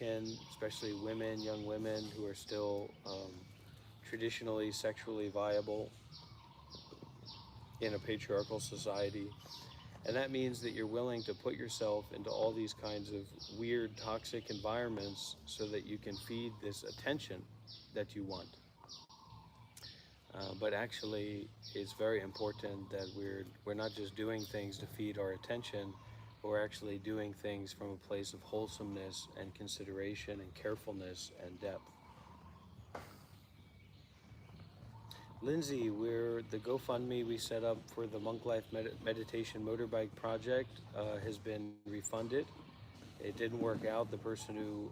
especially women, young women who are still traditionally sexually viable in a patriarchal society. And that means that you're willing to put yourself into all these kinds of weird, toxic environments so that you can feed this attention that you want. But actually, it's very important that we're not just doing things to feed our attention, but we're actually doing things from a place of wholesomeness and consideration and carefulness and depth. Lindsay, we're the GoFundMe we set up for the Monk Life Meditation Motorbike Project has been refunded. It didn't work out. The person who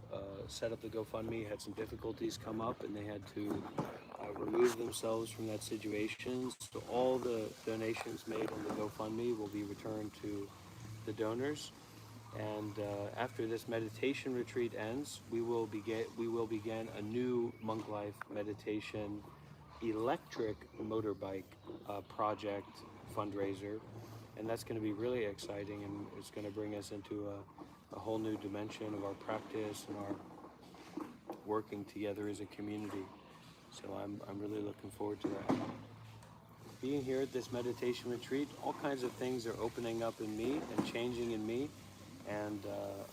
set up the GoFundMe had some difficulties come up, and they had to remove themselves from that situation. So all the donations made on the GoFundMe will be returned to the donors. And after this meditation retreat ends, we will begin a new Monk Life Meditation electric motorbike project fundraiser, and that's going to be really exciting, and it's going to bring us into a whole new dimension of our practice and our working together as a community. So I'm really looking forward to that. Being here at this meditation retreat, all kinds of things are opening up in me and changing in me, and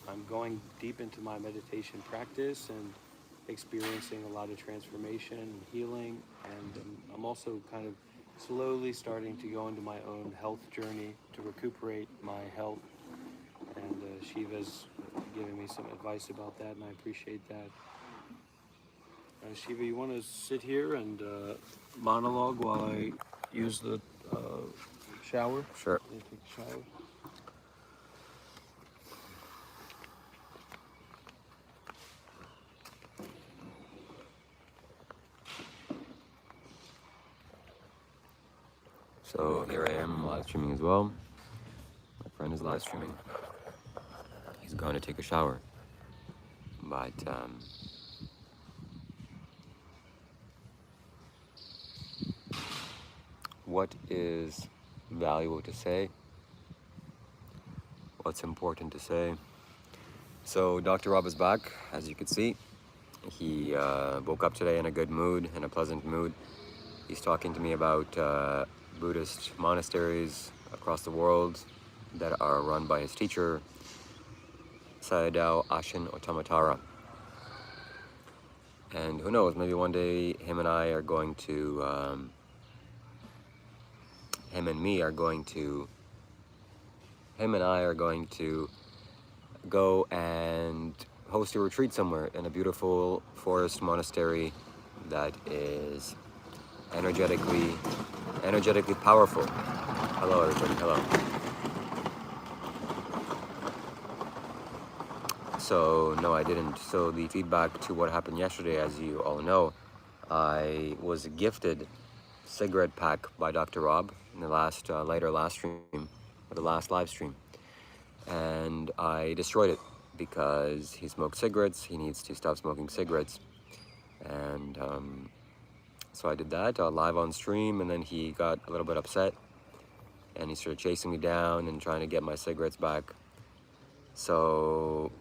I'm going deep into my meditation practice and experiencing a lot of transformation and healing, and I'm also kind of slowly starting to go into my own health journey to recuperate my health, and Shiva's giving me some advice about that, and I appreciate that. Shiva, you want to sit here and monologue while I use the shower? Sure. Take a shower. So here I am live streaming as well. My friend is live streaming. He's going to take a shower. But what is valuable to say? What's important to say? So Dr. Rob is back, as you can see. He woke up today in a good mood, in a pleasant mood. He's talking to me about Buddhist monasteries across the world that are run by his teacher, Sayadaw Ashin Otamatara. And who knows, maybe one day him and me are going to go and host a retreat somewhere in a beautiful forest monastery that is energetically powerful. Hello everybody, hello. So no, I didn't. So the feedback to what happened yesterday, as you all know, I was gifted cigarette pack by Dr. Rob in the last the last live stream, and I destroyed it because he smoked cigarettes. He needs to stop smoking cigarettes, and so I did that live on stream, and then he got a little bit upset, and he started chasing me down and trying to get my cigarettes back. So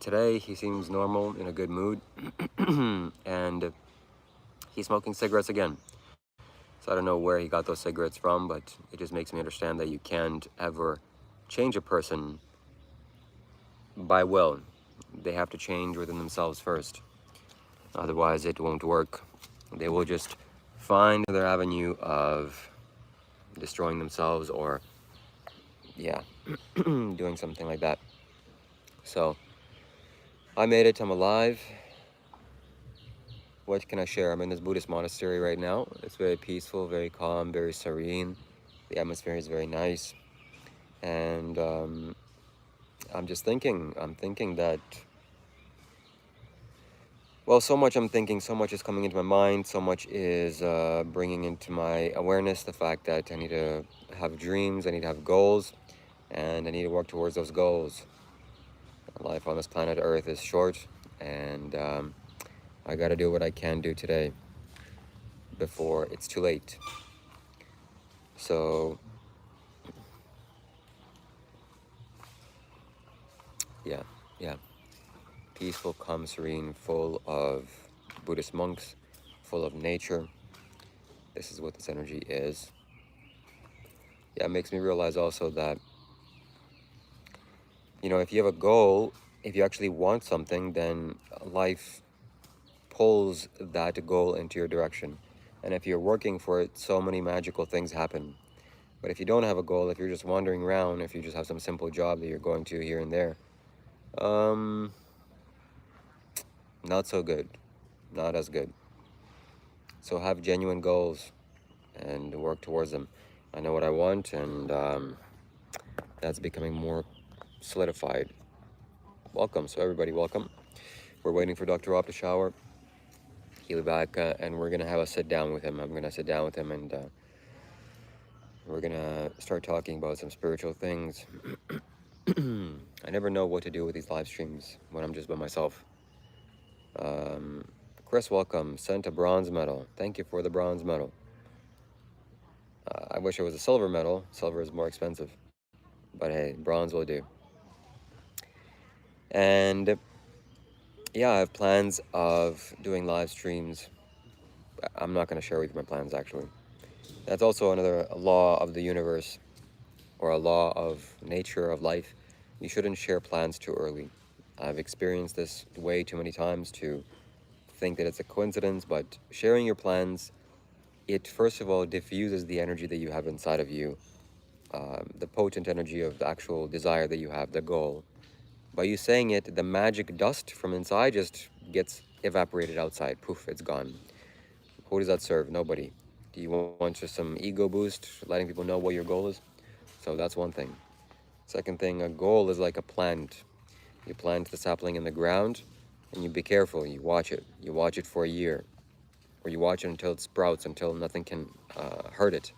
today he seems normal, in a good mood, and he's smoking cigarettes again. So I don't know where he got those cigarettes from, but it just makes me understand that you can't ever change a person by will. They have to change within themselves first. Otherwise it won't work. They will just find their avenue of destroying themselves or, doing something like that. So I made it, I'm alive. What can I share? I'm in this Buddhist monastery right now. It's very peaceful, very calm, very serene. The atmosphere is very nice. And I'm thinking that, well, so much I'm thinking, so much is coming into my mind, so much is bringing into my awareness the fact that I need to have dreams, I need to have goals, and I need to work towards those goals. Life on this planet Earth is short, and I gotta do what I can do today before it's too late. So, yeah, peaceful, calm, serene, full of Buddhist monks, full of nature. This is what this energy is. Yeah, it makes me realize also that, you know, if you have a goal, if you actually want something, then life pulls that goal into your direction. And if you're working for it, so many magical things happen. But if you don't have a goal, if you're just wandering around, if you just have some simple job that you're going to here and there, not so good, not as good. So have genuine goals and work towards them. I know what I want, and that's becoming more solidified. Welcome, so everybody, welcome. We're waiting for Dr. Rob to shower. He'll be back, and we're gonna have a sit down with him. I'm gonna sit down with him, and we're gonna start talking about some spiritual things. I never know what to do with these live streams when I'm just by myself. Chris, welcome. Sent a bronze medal. Thank you for the bronze medal. I wish it was a silver medal. Silver is more expensive. But hey, bronze will do. And yeah, I have plans of doing live streams. I'm not going to share with you my plans, actually. That's also another law of the universe, or a law of nature, of life. You shouldn't share plans too early. I've experienced this way too many times to think that it's a coincidence, but sharing your plans, it first of all diffuses the energy that you have inside of you, the potent energy of the actual desire that you have, the goal. By you saying it, the magic dust from inside just gets evaporated outside. Poof, it's gone. Who does that serve? Nobody. Do you want just some ego boost, letting people know what your goal is? So that's one thing. Second thing, a goal is like a plant. You plant the sapling in the ground, and you be careful. You watch it. You watch it for a year, or you watch it until it sprouts, until nothing can hurt it.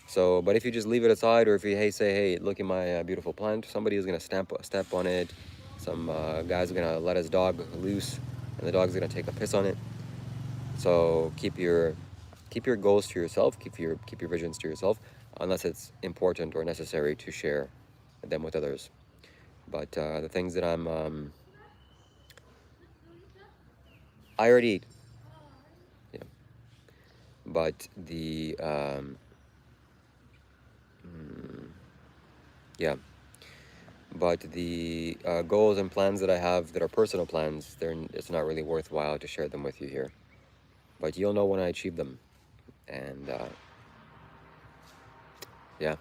So, but if you just leave it aside, or if you say, hey, look at my beautiful plant, somebody is gonna step on it. Some guy's gonna let his dog loose, and the dog's gonna take a piss on it. So keep your goals to yourself. Keep your visions to yourself, unless it's important or necessary to share them with others. But the things that I already eat. Yeah. But the yeah. But the goals and plans that I have that are personal plans, it's not really worthwhile to share them with you here. But you'll know when I achieve them. And yeah.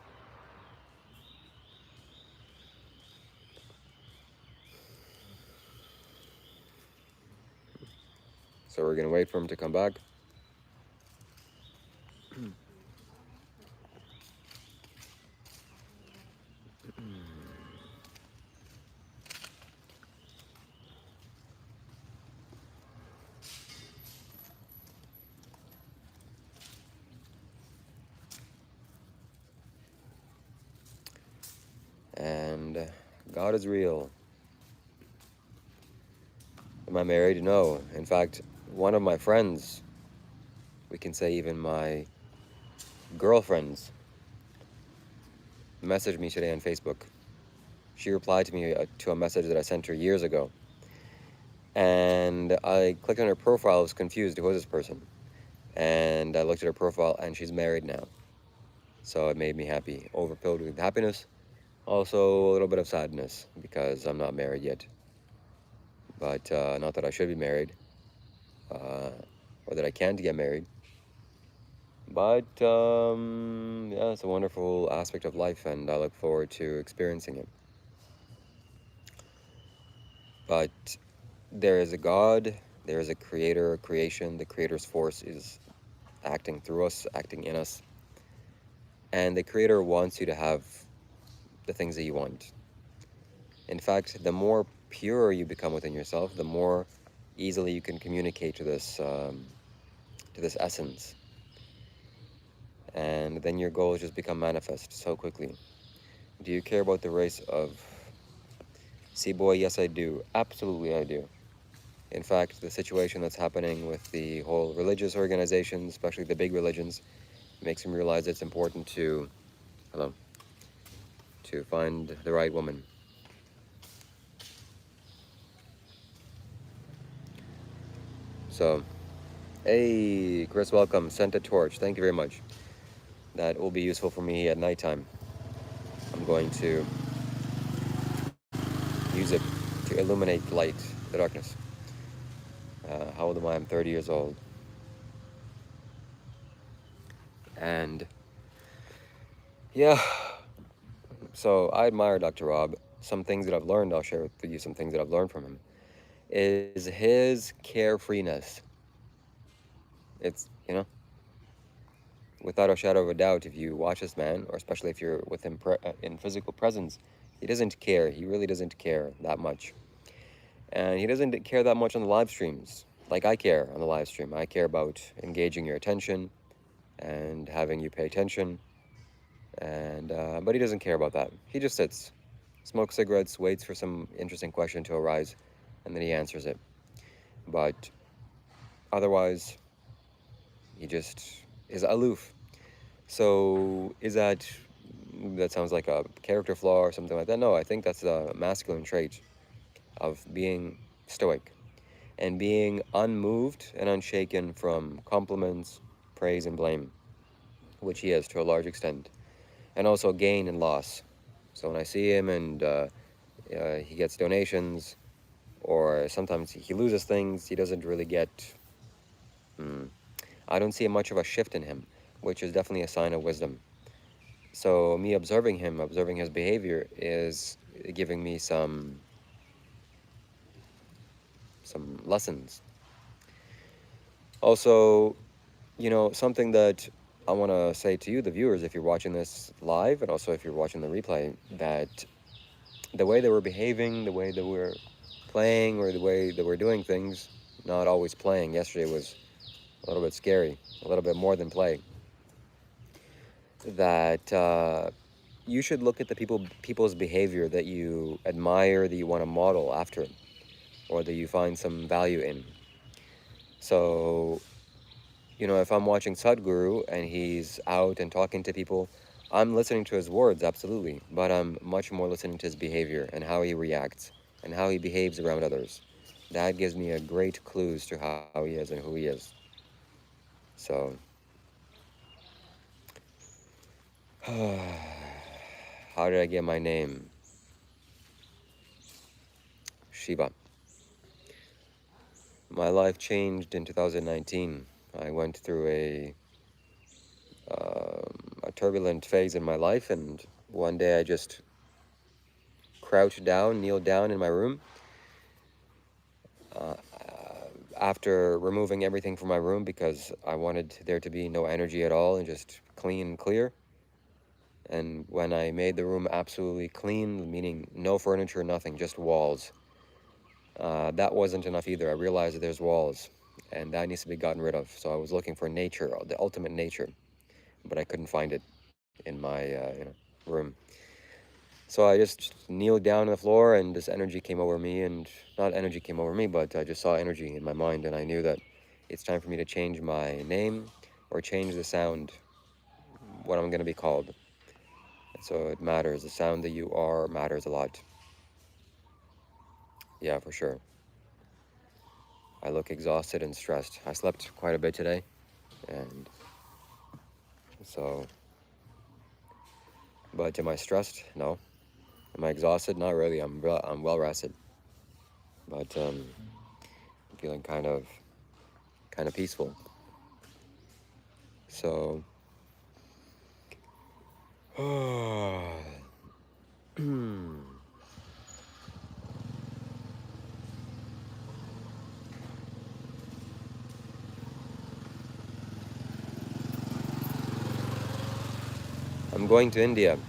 So we're gonna wait for him to come back. And God is real. Am I married? No. In fact, one of my friends, we can say even my girlfriends, messaged me today on Facebook. She replied to me to a message that I sent her years ago. And I clicked on her profile, I was confused, who is this person? And I looked at her profile, and she's married now. So it made me happy, overfilled with happiness. Also a little bit of sadness, because I'm not married yet. But not that I should be married, or that I can't get married. But yeah, it's a wonderful aspect of life, and I look forward to experiencing it. But there is a God, there is a creator, a creation. The creator's force is acting through us, acting in us. And the creator wants you to have the things that you want. In fact, the more pure you become within yourself, the more easily you can communicate to this essence. And then your goals just become manifest so quickly. Do you care about the race of Boy? Yes, I do. Absolutely, I do. In fact, the situation that's happening with the whole religious organizations, especially the big religions, makes me realize it's important to find the right woman. So, hey, Chris, welcome. Sent a torch. Thank you very much. That will be useful for me at nighttime. I'm going to use it to illuminate the light, the darkness. How old am I? I'm 30 years old. And yeah, so I admire Dr. Rob. Some things that I've learned, I'll share with you some things that I've learned from him, is his carefreeness. It's, without a shadow of a doubt, if you watch this man, or especially if you're with him in physical presence, he doesn't care. He really doesn't care that much. And he doesn't care that much on the live streams, like I care on the live stream. I care about engaging your attention and having you pay attention. And but he doesn't care about that. He just sits, smokes cigarettes, waits for some interesting question to arise, and then he answers it. But otherwise, he just is aloof. So that sounds like a character flaw or something like that? No, I think that's a masculine trait of being stoic and being unmoved and unshaken from compliments, praise, and blame, which he is to a large extent, and also gain and loss. So when I see him and he gets donations, or sometimes he loses things, he doesn't really get. I don't see much of a shift in him, which is definitely a sign of wisdom. So me observing him, observing his behavior, is giving me some lessons. Also, something that I want to say to you, the viewers, if you're watching this live, and also if you're watching the replay, that the way that we're behaving, the way that we're playing, or the way that we're doing things, not always playing. Yesterday was a little bit scary, a little bit more than play. That you should look at the people's behavior that you admire, that you want to model after, or that you find some value in. So, if I'm watching Sadhguru and he's out and talking to people, I'm listening to his words, absolutely, but I'm much more listening to his behavior and how he reacts and how he behaves around others. That gives me a great clues to how he is and who he is. So, how did I get my name? Shiva. My life changed in 2019. I went through a turbulent phase in my life, and one day I just crouched down, kneeled down in my room. After removing everything from my room because I wanted there to be no energy at all and just clean and clear. And when I made the room absolutely clean, meaning no furniture, nothing, just walls, that wasn't enough either. I realized that there's walls and that needs to be gotten rid of. So I was looking for nature, the ultimate nature, but I couldn't find it in my room. So I just kneeled down on the floor and this energy came over me, and not energy came over me, but I just saw energy in my mind, and I knew that it's time for me to change my name or change the sound, what I'm going to be called. So it matters. The sound that you are matters a lot. Yeah, for sure. I look exhausted and stressed. I slept quite a bit today, and so, but am I stressed? No. Am I exhausted? Not really. I'm well rested, but I'm feeling kind of peaceful. So, I'm going to India.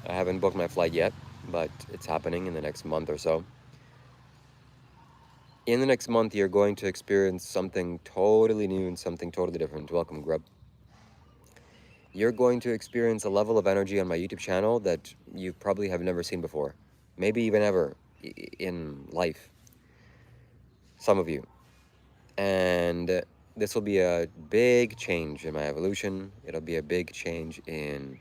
I haven't booked my flight yet, but it's happening in the next month or so. In the next month, you're going to experience something totally new and something totally different. Welcome, Grub. You're going to experience a level of energy on my YouTube channel that you probably have never seen before. Maybe even ever in life. Some of you. And this will be a big change in my evolution. It'll be a big change in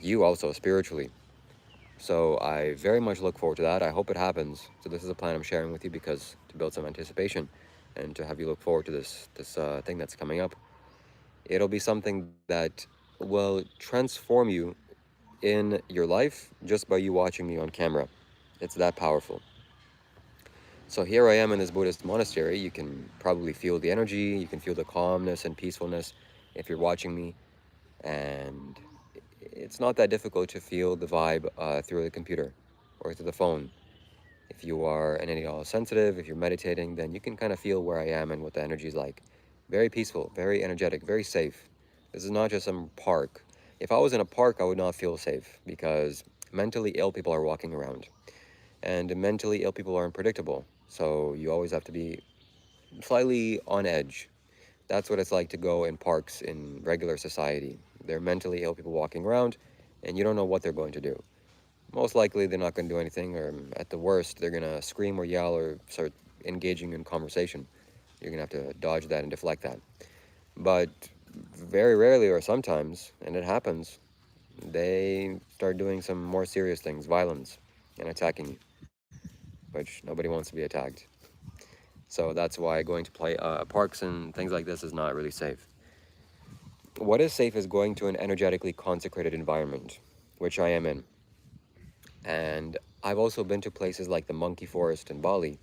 you also, spiritually. So I very much look forward to that. I hope it happens. So this is a plan I'm sharing with you because to build some anticipation. and to have you look forward to this thing that's coming up. It'll be something that will transform you in your life just by you watching me on camera. It's that powerful. So here I am in this Buddhist monastery. You can probably feel the energy, you can feel the calmness and peacefulness if you're watching me. And it's not that difficult to feel the vibe through the computer or through the phone. If you are an any all sensitive, if you're meditating, then you can kind of feel where I am and what the energy is like. Very peaceful, very energetic, very safe. This is not just some park. If I was in a park, I would not feel safe because mentally ill people are walking around. And mentally ill people are unpredictable. So you always have to be slightly on edge. That's what it's like to go in parks in regular society. They're mentally ill people walking around, and you don't know what they're going to do. Most likely, they're not going to do anything, or at the worst, they're going to scream or yell or start engaging in conversation. You're going to have to dodge that and deflect that. But very rarely, or sometimes, and it happens, they start doing some more serious things, violence, and attacking you, which nobody wants to be attacked. So that's why going to play parks and things like this is not really safe. What is safe is going to an energetically consecrated environment, which I am in. And I've also been to places like the monkey forest in Bali,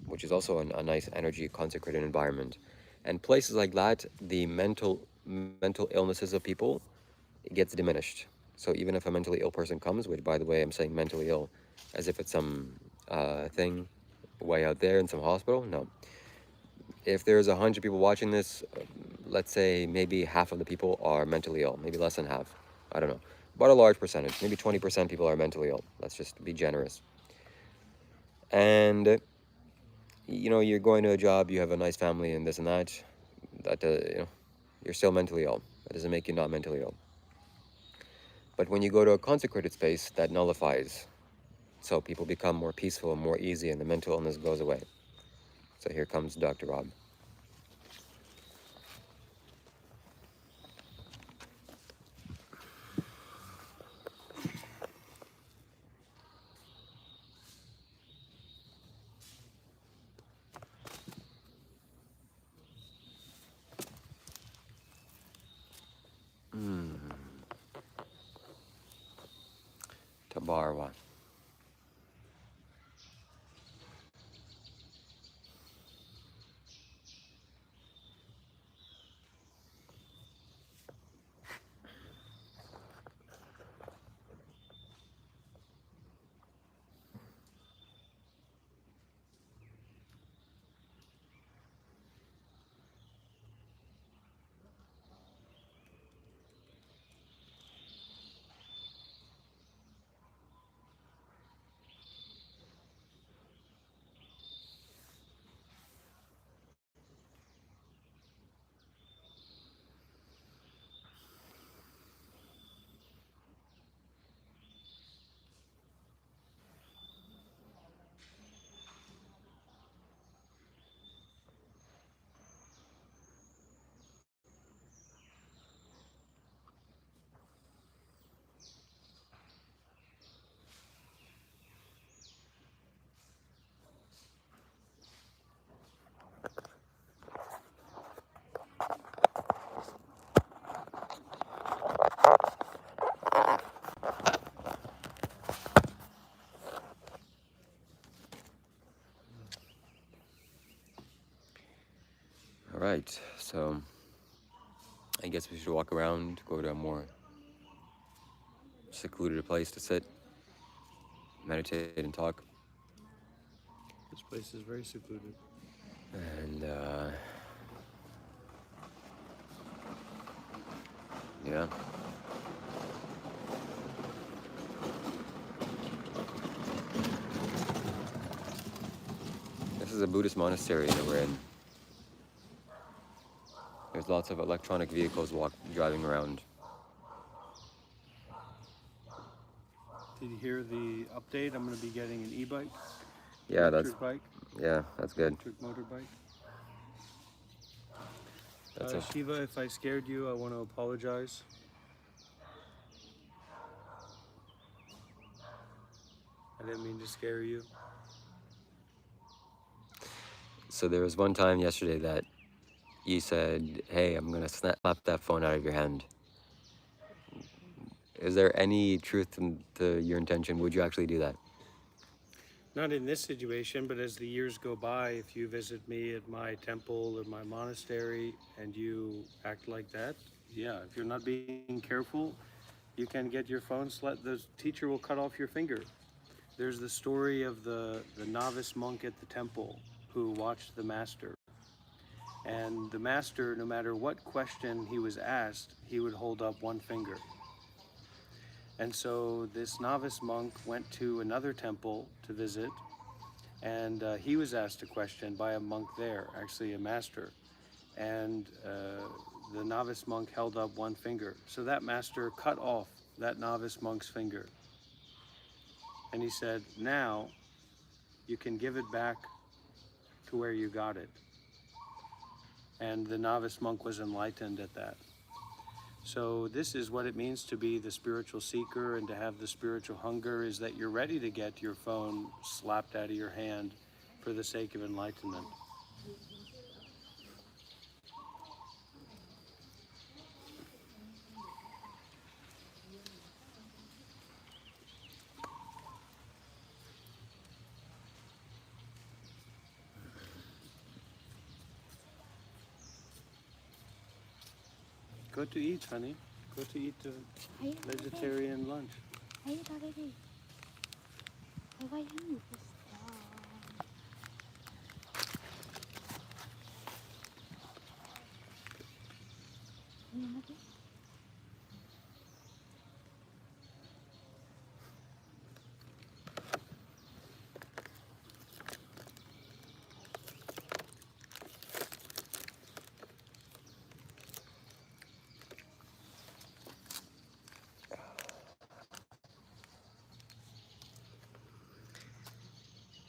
which is also a nice energy consecrated environment. And places like that, the mental illnesses of people, it gets diminished. So even if a mentally ill person comes, which by the way, I'm saying mentally ill as if it's some thing way out there in some hospital, no. If there's 100 people watching this, let's say maybe half of the people are mentally ill, maybe less than half. I don't know. But a large percentage, maybe 20% people are mentally ill. Let's just be generous. And you know, you're going to a job, you have a nice family and this and that. That you know, you're still mentally ill. That doesn't make you not mentally ill. But when you go to a consecrated space, that nullifies. So people become more peaceful and more easy, and the mental illness goes away. So here comes Dr. Rob. Tabarwa. All right, so I guess we should walk around, go to a more secluded place to sit, meditate, and talk. This place is very secluded. And yeah. This is a Buddhist monastery that we're in. There's lots of electronic vehicles driving around. Did you hear the update? I'm going to be getting an e-bike. Yeah, Electric bike. Yeah, that's good. Electric motorbike. That's it. Shiva, if I scared you, I want to apologize. I didn't mean to scare you. So there was one time yesterday that you said, "Hey, I'm gonna slap that phone out of your hand." Is there any truth to your intention? Would you actually do that? Not in this situation, but as the years go by, if you visit me at my temple or my monastery and you act like that, yeah, if you're not being careful, you can get your phone the teacher will cut off your finger. There's the story of the novice monk at the temple who watched the master. And the master, no matter what question he was asked, he would hold up one finger. And so this novice monk went to another temple to visit, and he was asked a question by a monk there, actually a master. And the novice monk held up one finger. So that master cut off that novice monk's finger. And he said, now you can give it back to where you got it. And the novice monk was enlightened at that. So this is what it means to be the spiritual seeker and to have the spiritual hunger, is that you're ready to get your phone slapped out of your hand for the sake of enlightenment. Go to eat, honey. Go to eat the vegetarian lunch. はい、食べる。かわいいですか。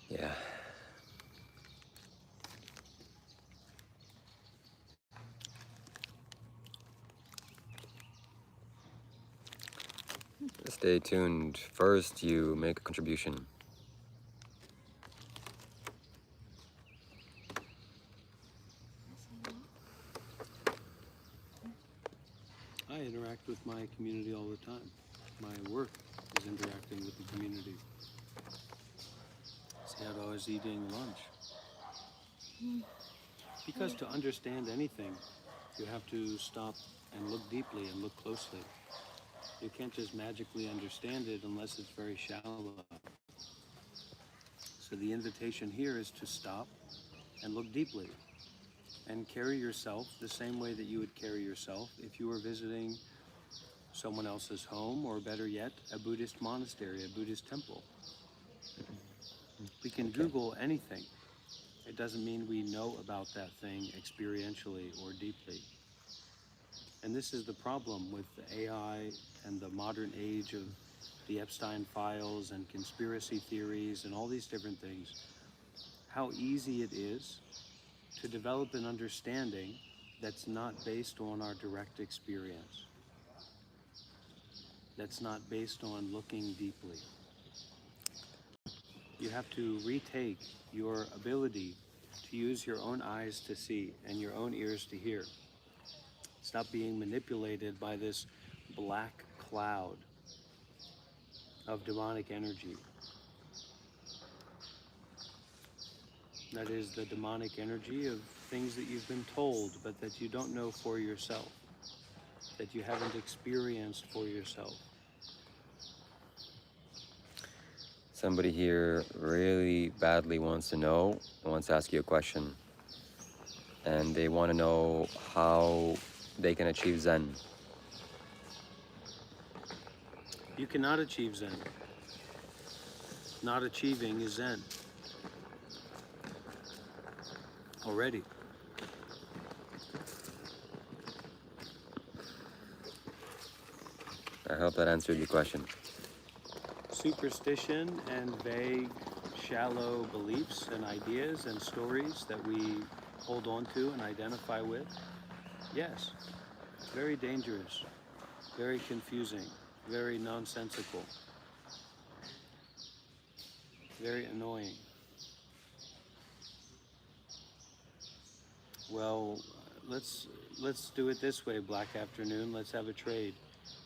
Yeah. Stay tuned. First, you make a contribution. I interact with my community all the time. My work is interacting with the community. Siddha is eating lunch. Because to understand anything, you have to stop and look deeply and look closely. You can't just magically understand it unless it's very shallow. So the invitation here is to stop and look deeply and carry yourself the same way that you would carry yourself if you were visiting someone else's home, or better yet, a Buddhist monastery, a Buddhist temple. We can Google anything. It doesn't mean we know about that thing experientially or deeply. And this is the problem with the AI and the modern age of the Epstein files and conspiracy theories and all these different things. How easy it is to develop an understanding that's not based on our direct experience, that's not based on looking deeply. You have to retake your ability to use your own eyes to see and your own ears to hear. Stop being manipulated by this black cloud of demonic energy. That is the demonic energy of things that you've been told, but that you don't know for yourself, that you haven't experienced for yourself. Somebody here really badly wants to ask you a question. And they want to know how they can achieve Zen. You cannot achieve Zen. Not achieving is Zen. Already. I hope that answered your question. Superstition and vague, shallow beliefs and ideas and stories that we hold on to and identify with, yes, very dangerous, very confusing, very nonsensical, very annoying. Well, let's do it this way, Black Afternoon. Let's have a trade.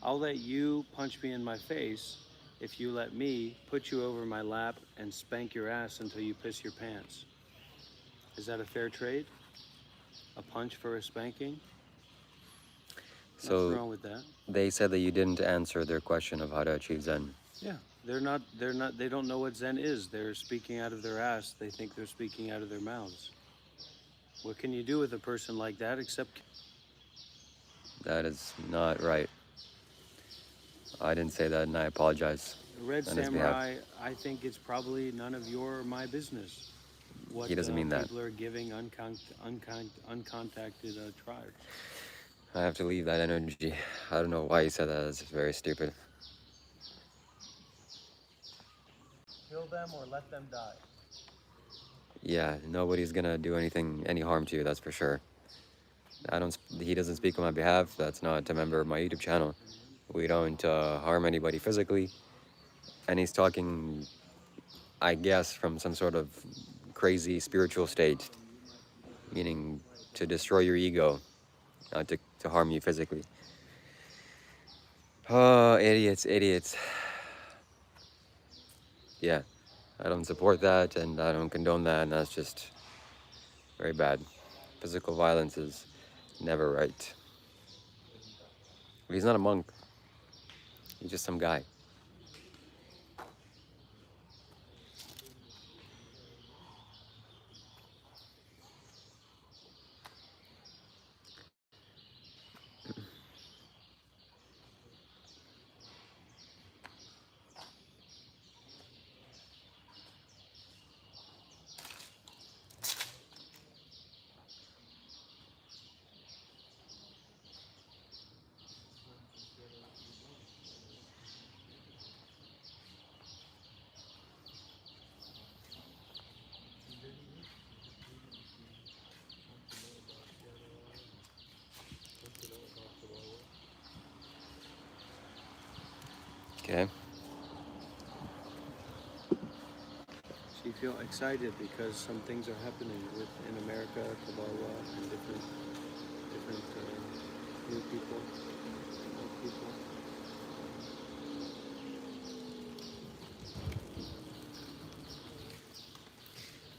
I'll let you punch me in my face if you let me put you over my lap and spank your ass until you piss your pants. Is that a fair trade? A punch for a spanking? Nothing So wrong with that. they said that you didn't answer their question of how to achieve Zen. Yeah, they don't know what Zen is. They're speaking out of their ass. They think they're speaking out of their mouths. What can you do with a person like that except That is not right. I didn't say that, and I apologize Red on his behalf. Samurai? I think it's probably none of your or my business what He doesn't mean that. people are giving uncontacted tribes. I have to leave that energy. I don't know why he said that. It's very stupid. Kill them or let them die. Yeah, nobody's gonna do any harm to you, that's for sure. He doesn't speak on my behalf. That's not a member of my YouTube channel. We don't harm anybody physically. And he's talking, I guess, from some sort of crazy spiritual state, meaning to destroy your ego, not to harm you physically. Oh, idiots, idiots. Yeah, I don't support that, and I don't condone that, and that's just very bad. Physical violence is never right. He's not a monk. He's just some guy. Okay. So you feel excited because some things are happening in America, Kabbalah, and different new people, old people.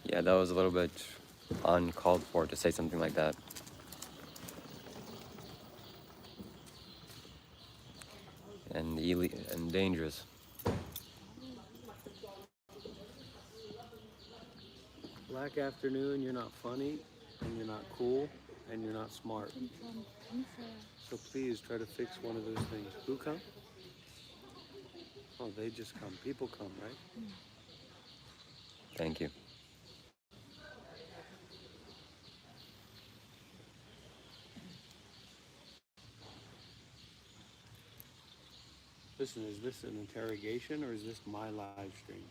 Yeah, that was a little bit uncalled for to say something like that. And dangerous. Black Afternoon, you're not funny, and you're not cool, and you're not smart. So please try to fix one of those things. Who come? Oh, they just come. People come, right? Thank you. Listen, is this an interrogation or is this my live stream?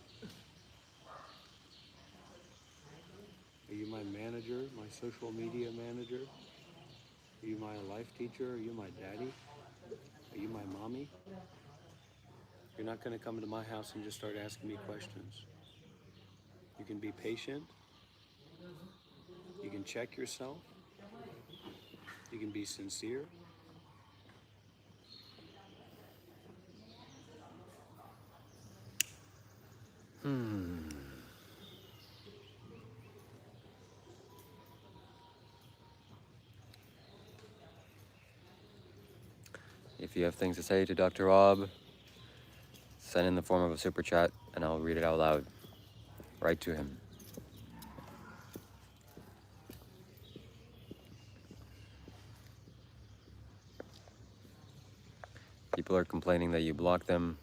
Are you my manager, my social media manager? Are you my life teacher? Are you my daddy? Are you my mommy? You're not going to come to my house and just start asking me questions. You can be patient. You can check yourself. You can be sincere. If you have things to say to Dr. Rob, send in the form of a super chat and I'll read it out loud. Right to him. People are complaining that you block them.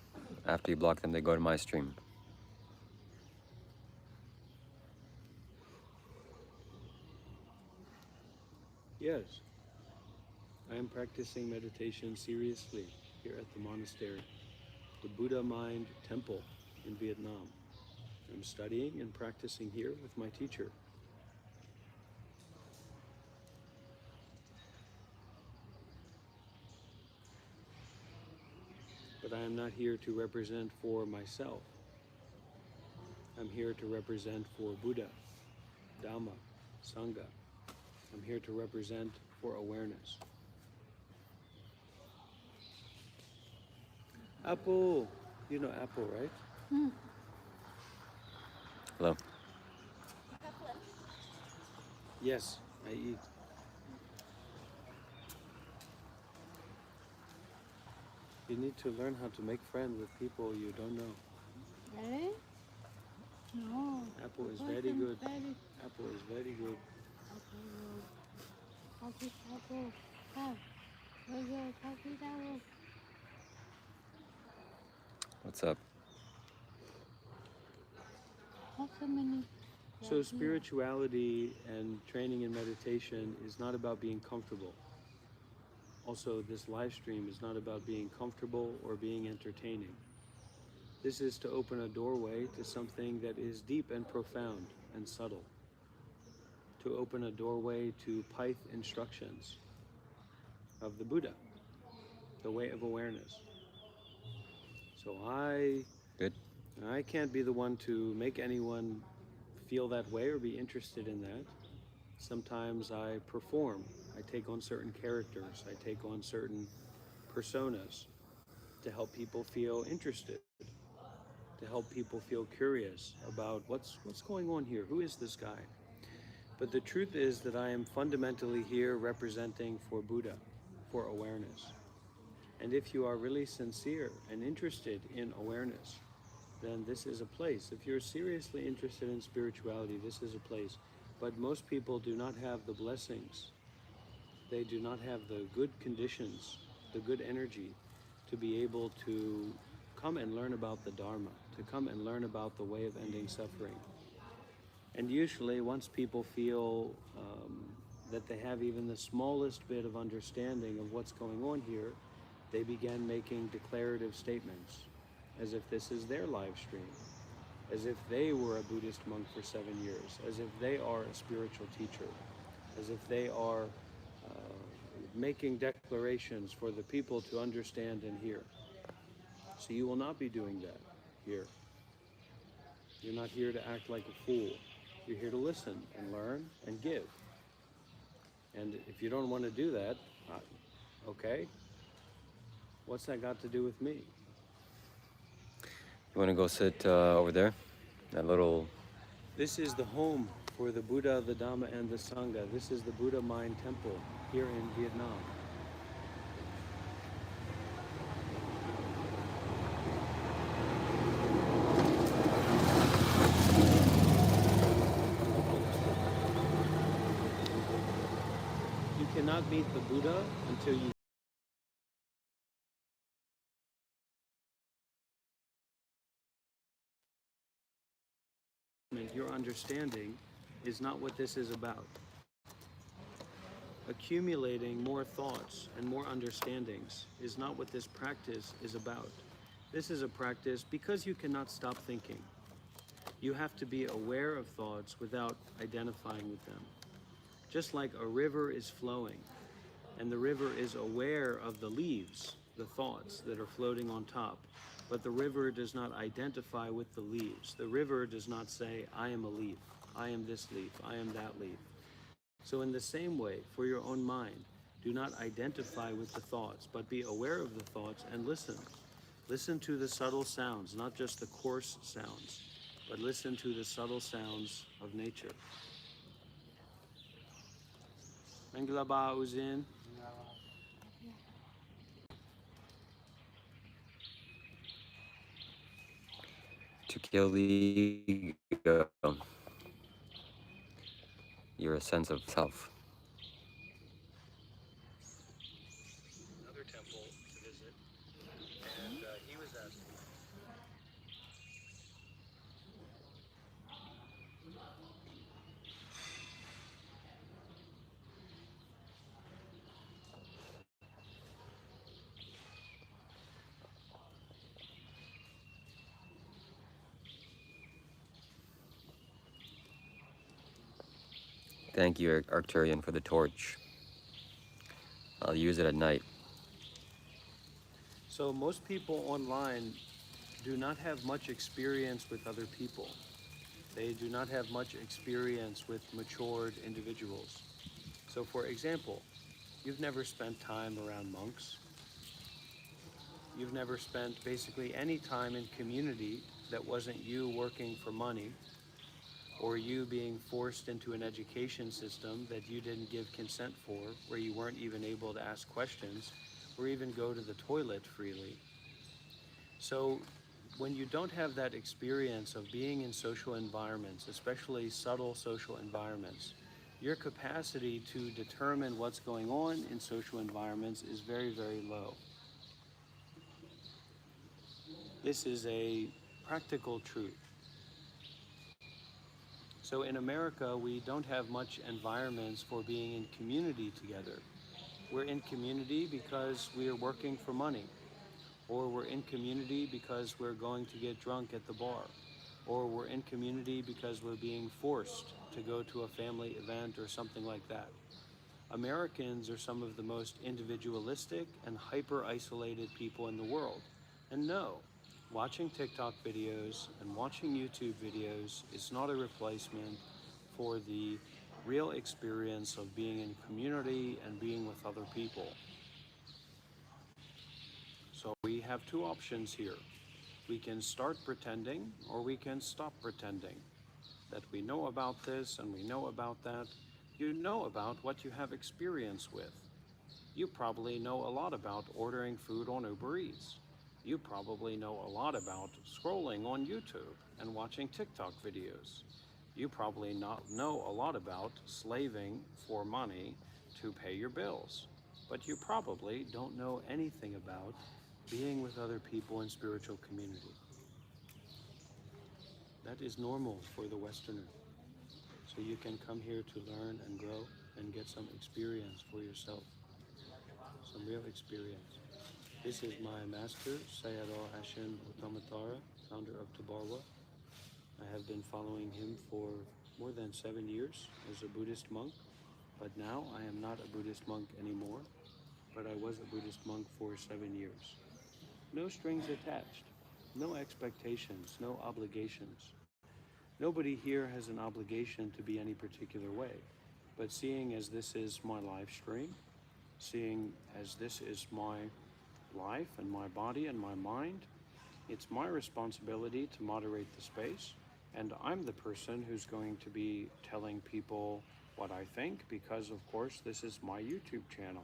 After you block them, they go to my stream. Yes, I am practicing meditation seriously here at the monastery, the Buddha Mind Temple in Vietnam. I'm studying and practicing here with my teacher. But I am not here to represent for myself. I'm here to represent for Buddha, Dhamma, Sangha. I'm here to represent for awareness. Apple, you know Apple, right? Hello. Yes, I eat. You need to learn how to make friends with people you don't know. Really? No. Apple is Person very good. Very. Apple is very good. Okay, well, coffee apple. Have. Where's your coffee apple? What's up? How so many? So spirituality and training in meditation is not about being comfortable. Also, this live stream is not about being comfortable or being entertaining. This is to open a doorway to something that is deep and profound and subtle. To open a doorway to Pyth instructions of the Buddha, the way of awareness. So Good. I can't be the one to make anyone feel that way or be interested in that. Sometimes I perform. I take on certain characters. I take on certain personas to help people feel interested, to help people feel curious about what's going on here. Who is this guy? But the truth is that I am fundamentally here representing for Buddha, for awareness. And if you are really sincere and interested in awareness, then this is a place. If you're seriously interested in spirituality, this is a place. But most people do not have the blessings. They do not have the good conditions, the good energy to be able to come and learn about the Dharma, to come and learn about the way of ending suffering. And usually once people feel that they have even the smallest bit of understanding of what's going on here, they begin making declarative statements, as if this is their live stream, as if they were a Buddhist monk for 7 years, as if they are a spiritual teacher, as if they are making declarations for the people to understand and hear. So you will not be doing that here. You're not here to act like a fool. You're here to listen and learn and give. And if you don't want to do that, okay, what's that got to do with me? You want to go sit over there? That little... This is the home for the Buddha, the Dhamma, and the Sangha. This is the Buddha Mind Temple here in Vietnam. You cannot meet the Buddha until you your understanding is not what this is about. Accumulating more thoughts and more understandings is not what this practice is about. This is a practice because you cannot stop thinking. You have to be aware of thoughts without identifying with them. Just like a river is flowing, and the river is aware of the leaves, the thoughts that are floating on top, but the river does not identify with the leaves. The river does not say, I am a leaf, I am this leaf, I am that leaf. So in the same way, for your own mind, do not identify with the thoughts, but be aware of the thoughts and listen. Listen to the subtle sounds, not just the coarse sounds, but listen to the subtle sounds of nature. Mangalaba Uzin. To kill the ego, your sense of self. Another temple to visit, and he was asking. Thank you, Arcturian, for the torch. I'll use it at night. So most people online do not have much experience with other people. They do not have much experience with matured individuals. So for example, you've never spent time around monks. You've never spent basically any time in community that wasn't you working for money or you being forced into an education system that you didn't give consent for, where you weren't even able to ask questions or even go to the toilet freely. So when you don't have that experience of being in social environments, especially subtle social environments, your capacity to determine what's going on in social environments is very, very low. This is a practical truth. So in America, we don't have much environments for being in community together. We're in community because we are working for money, or we're in community because we're going to get drunk at the bar, or we're in community because we're being forced to go to a family event or something like that. Americans are some of the most individualistic and hyper-isolated people in the world. And no, watching TikTok videos and watching YouTube videos is not a replacement for the real experience of being in community and being with other people. So we have two options here. We can start pretending, or we can stop pretending that we know about this and we know about that. You know about what you have experience with. You probably know a lot about ordering food on Uber Eats. You probably know a lot about scrolling on YouTube and watching TikTok videos. You probably not know a lot about slaving for money to pay your bills. But you probably don't know anything about being with other people in spiritual community. That is normal for the Westerner. So you can come here to learn and grow and get some experience for yourself, some real experience. This is my master, Sayadaw Hashem Uttamatara, founder of Tabarwa. I have been following him for more than 7 years as a Buddhist monk, but now I am not a Buddhist monk anymore, but I was a Buddhist monk for 7 years. No strings attached, no expectations, no obligations. Nobody here has an obligation to be any particular way, but seeing as this is my live stream, seeing as this is my life and my body and my mind, it's my responsibility to moderate the space, and I'm the person who's going to be telling people what I think because, of course, this is my YouTube channel.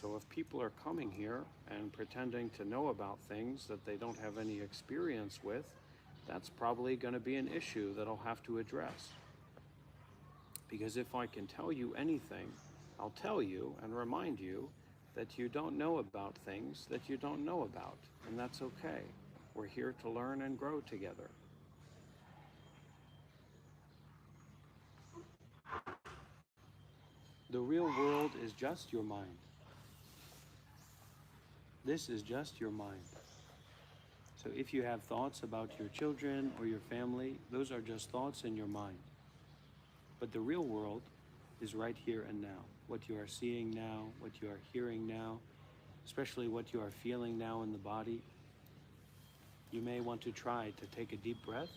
So if people are coming here and pretending to know about things that they don't have any experience with, that's probably going to be an issue that I'll have to address. Because if I can tell you anything, I'll tell you and remind you that you don't know about things that you don't know about, and that's okay. We're here to learn and grow together. The real world is just your mind. This is just your mind. So if you have thoughts about your children or your family, those are just thoughts in your mind. But the real world is right here and now. What you are seeing now, what you are hearing now, especially what you are feeling now in the body. You may want to try to take a deep breath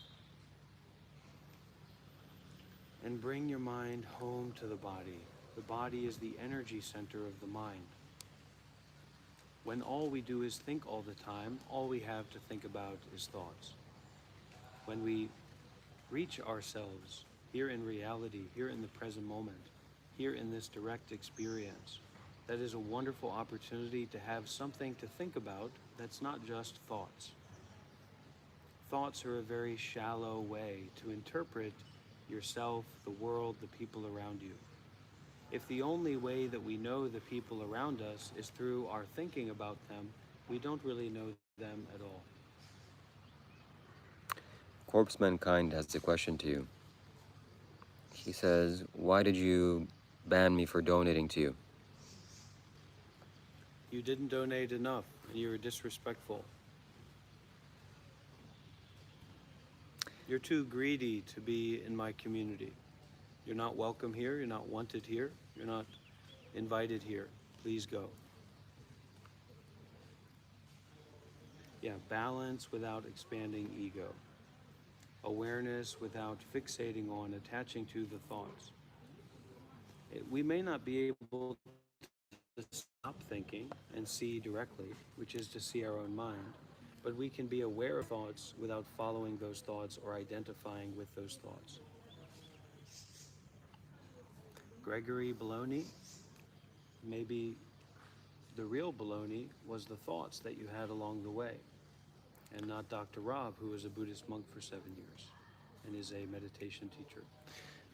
and bring your mind home to the body. The body is the energy center of the mind. When all we do is think all the time, all we have to think about is thoughts. When we reach ourselves here in reality, here in the present moment, here in this direct experience, that is a wonderful opportunity to have something to think about that's not just thoughts. Thoughts are a very shallow way to interpret yourself, the world, the people around you. If the only way that we know the people around us is through our thinking about them, we don't really know them at all. Corpse Mankind has a question to you. He says, why did you ban me for donating to you? You didn't donate enough, and you were disrespectful. You're too greedy to be in my community. You're not welcome here, you're not wanted here, you're not invited here. Please go. Yeah, balance without expanding ego. Awareness without fixating on, attaching to the thoughts. We may not be able to stop thinking and see directly, which is to see our own mind, but we can be aware of thoughts without following those thoughts or identifying with those thoughts. Gregory Baloney, maybe the real baloney was the thoughts that you had along the way, and not Dr. Rob, who was a Buddhist monk for 7 years and is a meditation teacher.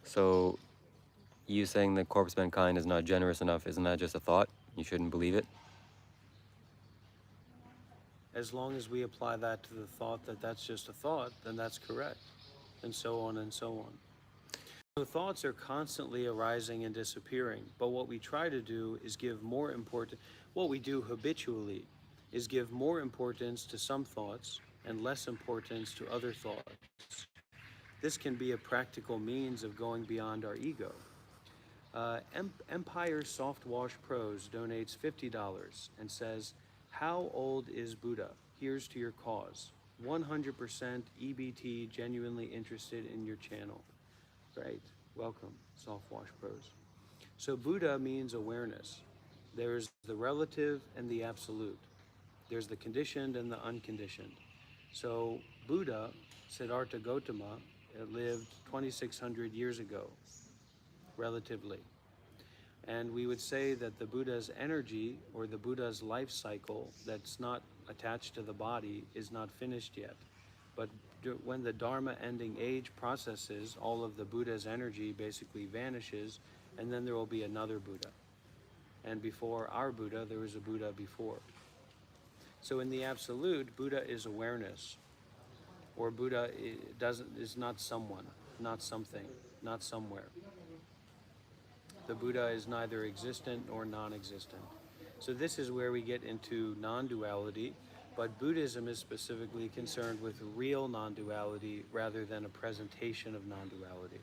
So, you saying that corpse mankind is not generous enough, isn't that just a thought? You shouldn't believe it? As long as we apply that to the thought that that's just a thought, then that's correct, and so on and so on. So thoughts are constantly arising and disappearing, but what we try to do is give more importance, what we do habitually is give more importance to some thoughts and less importance to other thoughts. This can be a practical means of going beyond our ego. Empire Soft Wash Pros donates $50 and says, "How old is Buddha? Here's to your cause. 100% EBT, genuinely interested in your channel." Great. Welcome, Soft Wash Pros. So Buddha means awareness. There's the relative and the absolute. There's the conditioned and the unconditioned. So Buddha, Siddhartha Gautama, lived 2,600 years ago, relatively. And we would say that the Buddha's energy, or the Buddha's life cycle that's not attached to the body, is not finished yet. But when the Dharma ending age processes, all of the Buddha's energy basically vanishes, and then there will be another Buddha. And before our Buddha, there was a Buddha before. So in the absolute, Buddha is awareness, or Buddha is not someone, not something, not somewhere. The Buddha is neither existent nor non-existent. So this is where we get into non-duality, but Buddhism is specifically concerned with real non-duality rather than a presentation of non-duality.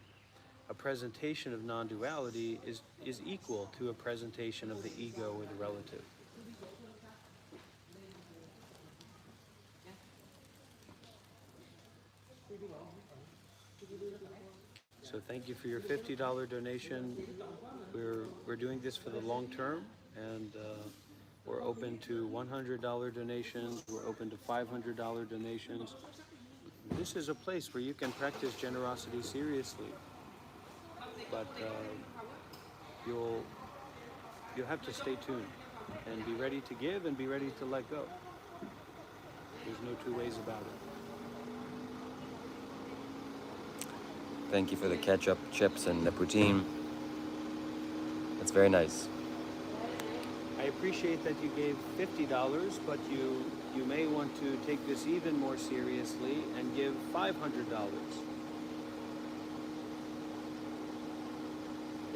A presentation of non-duality is equal to a presentation of the ego or the relative. So thank you for your $50 donation. We're doing this for the long term, and we're open to $100 donations. We're open to $500 donations. This is a place where you can practice generosity seriously, but you'll have to stay tuned and be ready to give and be ready to let go. There's no two ways about it. Thank you for the ketchup, chips, and the poutine. That's very nice. I appreciate that you gave $50, but you may want to take this even more seriously and give $500.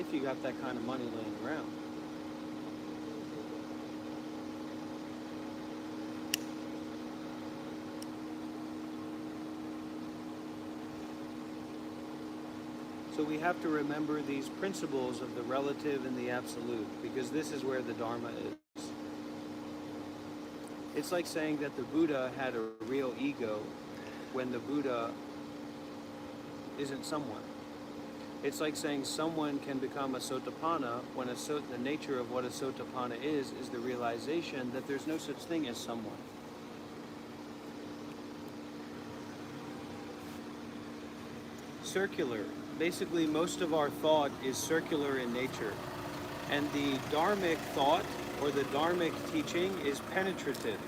If you got that kind of money laying around. So we have to remember these principles of the relative and the absolute, because this is where the Dharma is. It's like saying that the Buddha had a real ego when the Buddha isn't someone. It's like saying someone can become a Sotapanna when the nature of what a Sotapanna is the realization that there's no such thing as someone. Circular. Basically, most of our thought is circular in nature. And the Dharmic thought, or the Dharmic teaching, is penetrative.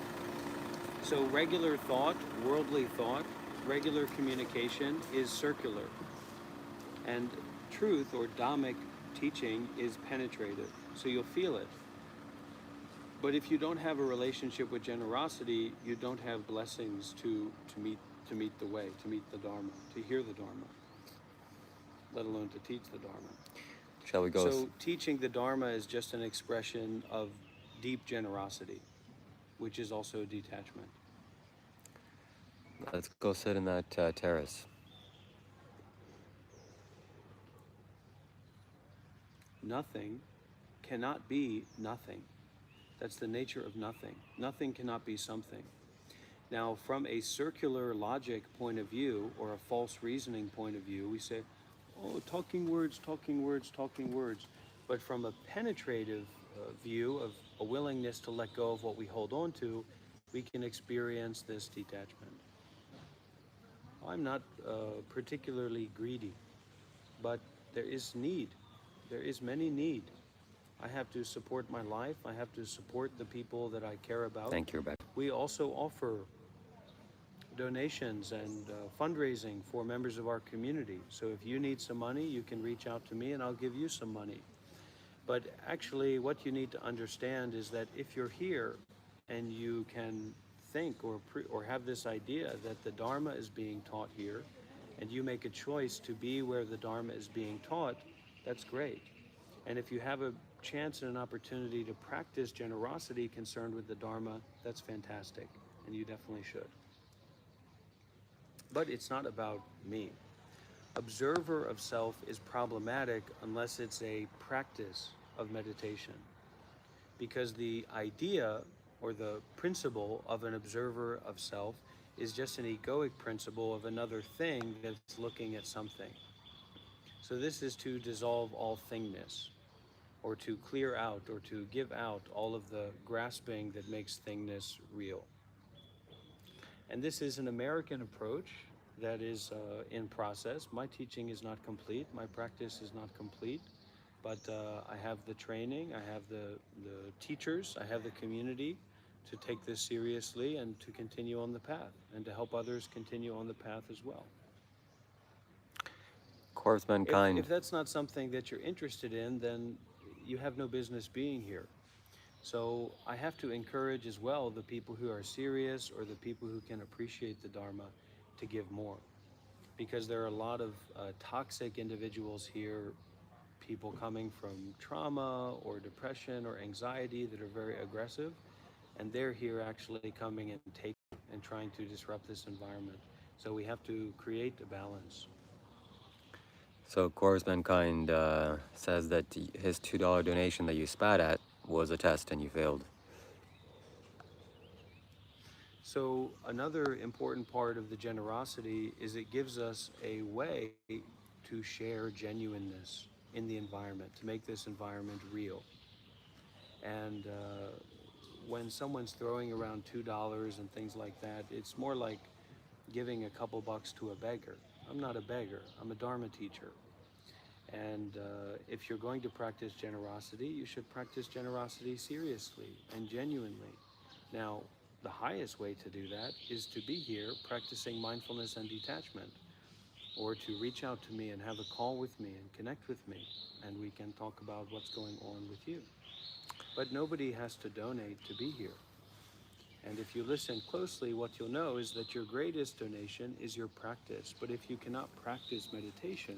So regular thought, worldly thought, regular communication is circular. And truth, or Dhammic teaching, is penetrative. So you'll feel it. But if you don't have a relationship with generosity, you don't have blessings to meet the way, to meet the Dharma, to hear the Dharma, let alone to teach the Dharma. Shall we go? So teaching the Dharma is just an expression of deep generosity, which is also detachment. Let's go sit in that terrace. Nothing cannot be nothing. That's the nature of nothing. Nothing cannot be something. Now, from a circular logic point of view, or a false reasoning point of view, we say, oh, talking words, talking words, talking words. But from a penetrative view of a willingness to let go of what we hold on to, we can experience this detachment. I'm not particularly greedy, but there is need. There is many need. I have to support my life. I have to support the people that I care about. Thank you, Rebecca. We also offer donations and fundraising for members of our community. So if you need some money, you can reach out to me and I'll give you some money. But actually, what you need to understand is that if you're here and you can think or have this idea that the Dharma is being taught here, and you make a choice to be where the Dharma is being taught, that's great. And if you have a chance and an opportunity to practice generosity concerned with the Dharma, that's fantastic, and you definitely should. But it's not about me. Observer of self is problematic unless it's a practice of meditation. Because the idea or the principle of an observer of self is just an egoic principle of another thing that's looking at something. So this is to dissolve all thingness, or to clear out, or to give out all of the grasping that makes thingness real. And this is an American approach that is in process. My teaching is not complete, my practice is not complete, but I have the training, I have the teachers, I have the community to take this seriously and to continue on the path, and to help others continue on the path as well. Of course, mankind. If that's not something that you're interested in, then you have no business being here. So I have to encourage as well the people who are serious, or the people who can appreciate the Dharma, to give more. Because there are a lot of toxic individuals here, people coming from trauma or depression or anxiety that are very aggressive, and they're here actually coming and taking and trying to disrupt this environment. So we have to create a balance. So, of course, mankind says that his $2 donation that you spat at was a test and you failed. So another important part of the generosity is it gives us a way to share genuineness in the environment, to make this environment real. And when someone's throwing around $2 and things like that, it's more like giving a couple bucks to a beggar. I'm not a beggar, I'm a Dharma teacher. And if you're going to practice generosity, you should practice generosity seriously and genuinely. Now, the highest way to do that is to be here practicing mindfulness and detachment, or to reach out to me and have a call with me and connect with me, and we can talk about what's going on with you. But nobody has to donate to be here. And if you listen closely, what you'll know is that your greatest donation is your practice. But if you cannot practice meditation,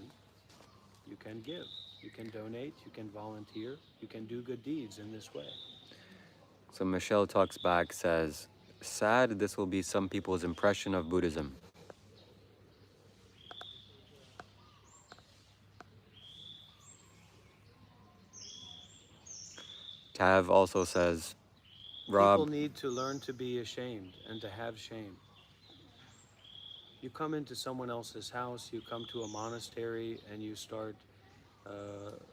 you can give. You can donate, you can volunteer, you can do good deeds in this way. So Michelle Talks Back says, sad this will be some people's impression of Buddhism. Tav also says, People Rob, need to learn to be ashamed and to have shame. You come into someone else's house, you come to a monastery, and you start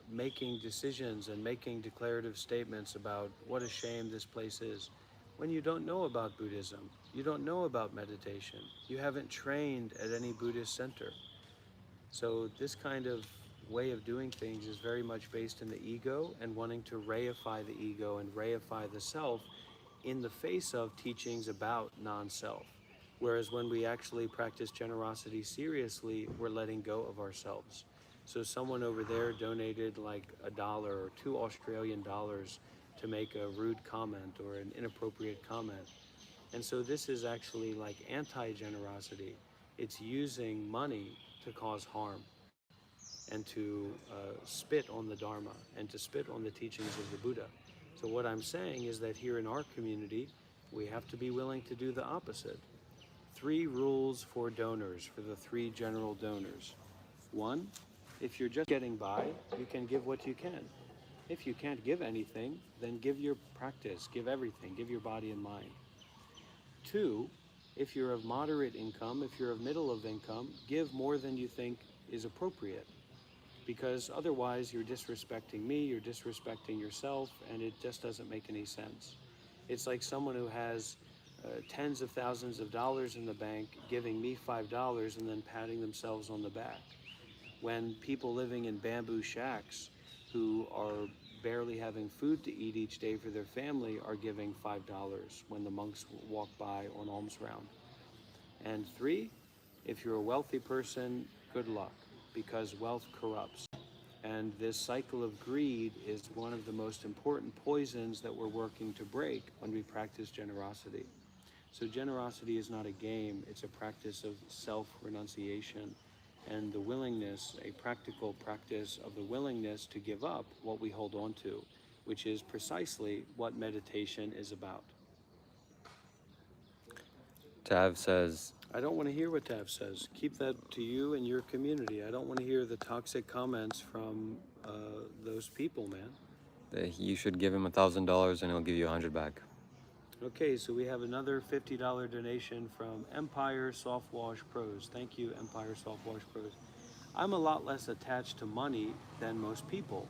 making decisions and making declarative statements about what a shame this place is, when you don't know about Buddhism, you don't know about meditation, you haven't trained at any Buddhist center. So this kind of way of doing things is very much based in the ego and wanting to reify the ego and reify the self in the face of teachings about non-self. Whereas when we actually practice generosity seriously, we're letting go of ourselves. So someone over there donated like $1 or $2 Australian to make a rude comment or an inappropriate comment. And so this is actually like anti-generosity. It's using money to cause harm and to spit on the Dharma and to spit on the teachings of the Buddha. So what I'm saying is that here in our community, we have to be willing to do the opposite. 3 rules for donors, for the 3 general donors. 1, if you're just getting by, you can give what you can. If you can't give anything, then give your practice, give everything, give your body and mind. 2, if you're of moderate income, if you're of middle of income, give more than you think is appropriate. because otherwise you're disrespecting me, you're disrespecting yourself, and it just doesn't make any sense. It's like someone who has tens of thousands of dollars in the bank giving me $5 and then patting themselves on the back. When people living in bamboo shacks who are barely having food to eat each day for their family are giving $5 when the monks walk by on alms round. And three, if you're a wealthy person, good luck, because wealth corrupts. And this cycle of greed is one of the most important poisons that we're working to break when we practice generosity. So generosity is not a game, it's a practice of self-renunciation and the willingness, a practical practice of the willingness to give up what we hold on to, which is precisely what meditation is about. Tav says, I don't want to hear what Tav says. Keep that to you and your community. I don't want to hear the toxic comments from those people, man. that you should give him $1,000 and he'll give you 100 back. Okay, so we have another $50 donation from Empire Soft Wash Pros. Thank you, Empire Soft Wash Pros. I'm a lot less attached to money than most people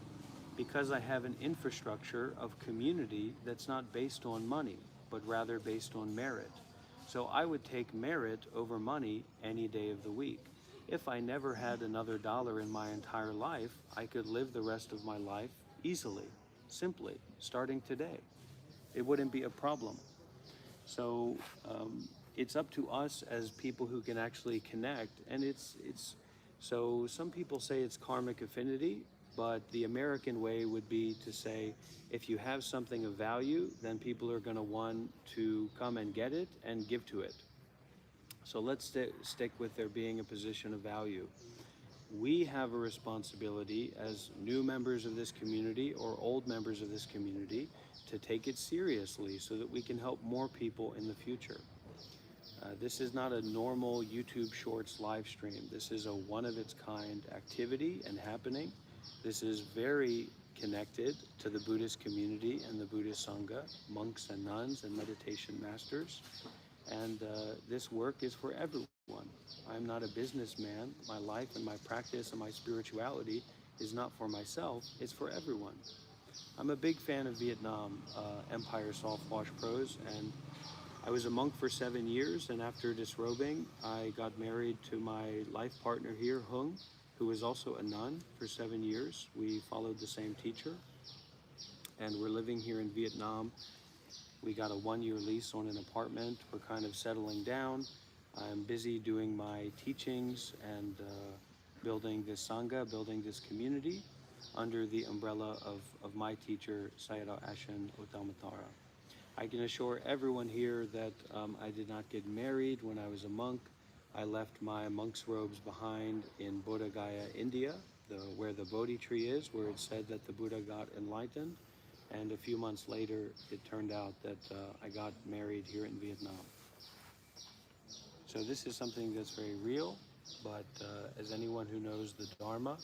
because I have an infrastructure of community that's not based on money, but rather based on merit. So I would take merit over money any day of the week. If I never had another dollar in my entire life, I could live the rest of my life easily, simply, starting today. It wouldn't be a problem. So it's up to us as people who can actually connect, and it's so some people say it's karmic affinity, but the American way would be to say if you have something of value, then people are going to want to come and get it and give to it. So let's stick with there being a position of value. We have a responsibility as new members of this community or old members of this community to take it seriously so that we can help more people in the future. This is not a normal YouTube Shorts live stream. This is a one-of-its-kind activity and happening. This is very connected to the Buddhist community and the Buddhist Sangha, monks and nuns and meditation masters. And this work is for everyone. I'm not a businessman. My life and my practice and my spirituality is not for myself, it's for everyone. I'm a big fan of Vietnam, Empire Soft Wash Pros, and I was a monk for 7 years, and after disrobing, I got married to my life partner here, Hung, who was also a nun for 7 years. We followed the same teacher, and we're living here in Vietnam. We got a 1-year lease on an apartment. We're kind of settling down. I'm busy doing my teachings and building this Sangha, building this community under the umbrella of my teacher, Sayadaw Ashen Otamatara. I can assure everyone here that I did not get married when I was a monk. I left my monk's robes behind in Bodh Gaya, India, where the Bodhi tree is, where it said that the Buddha got enlightened. And a few months later, it turned out that I got married here in Vietnam. So this is something that's very real, but as anyone who knows the Dharma,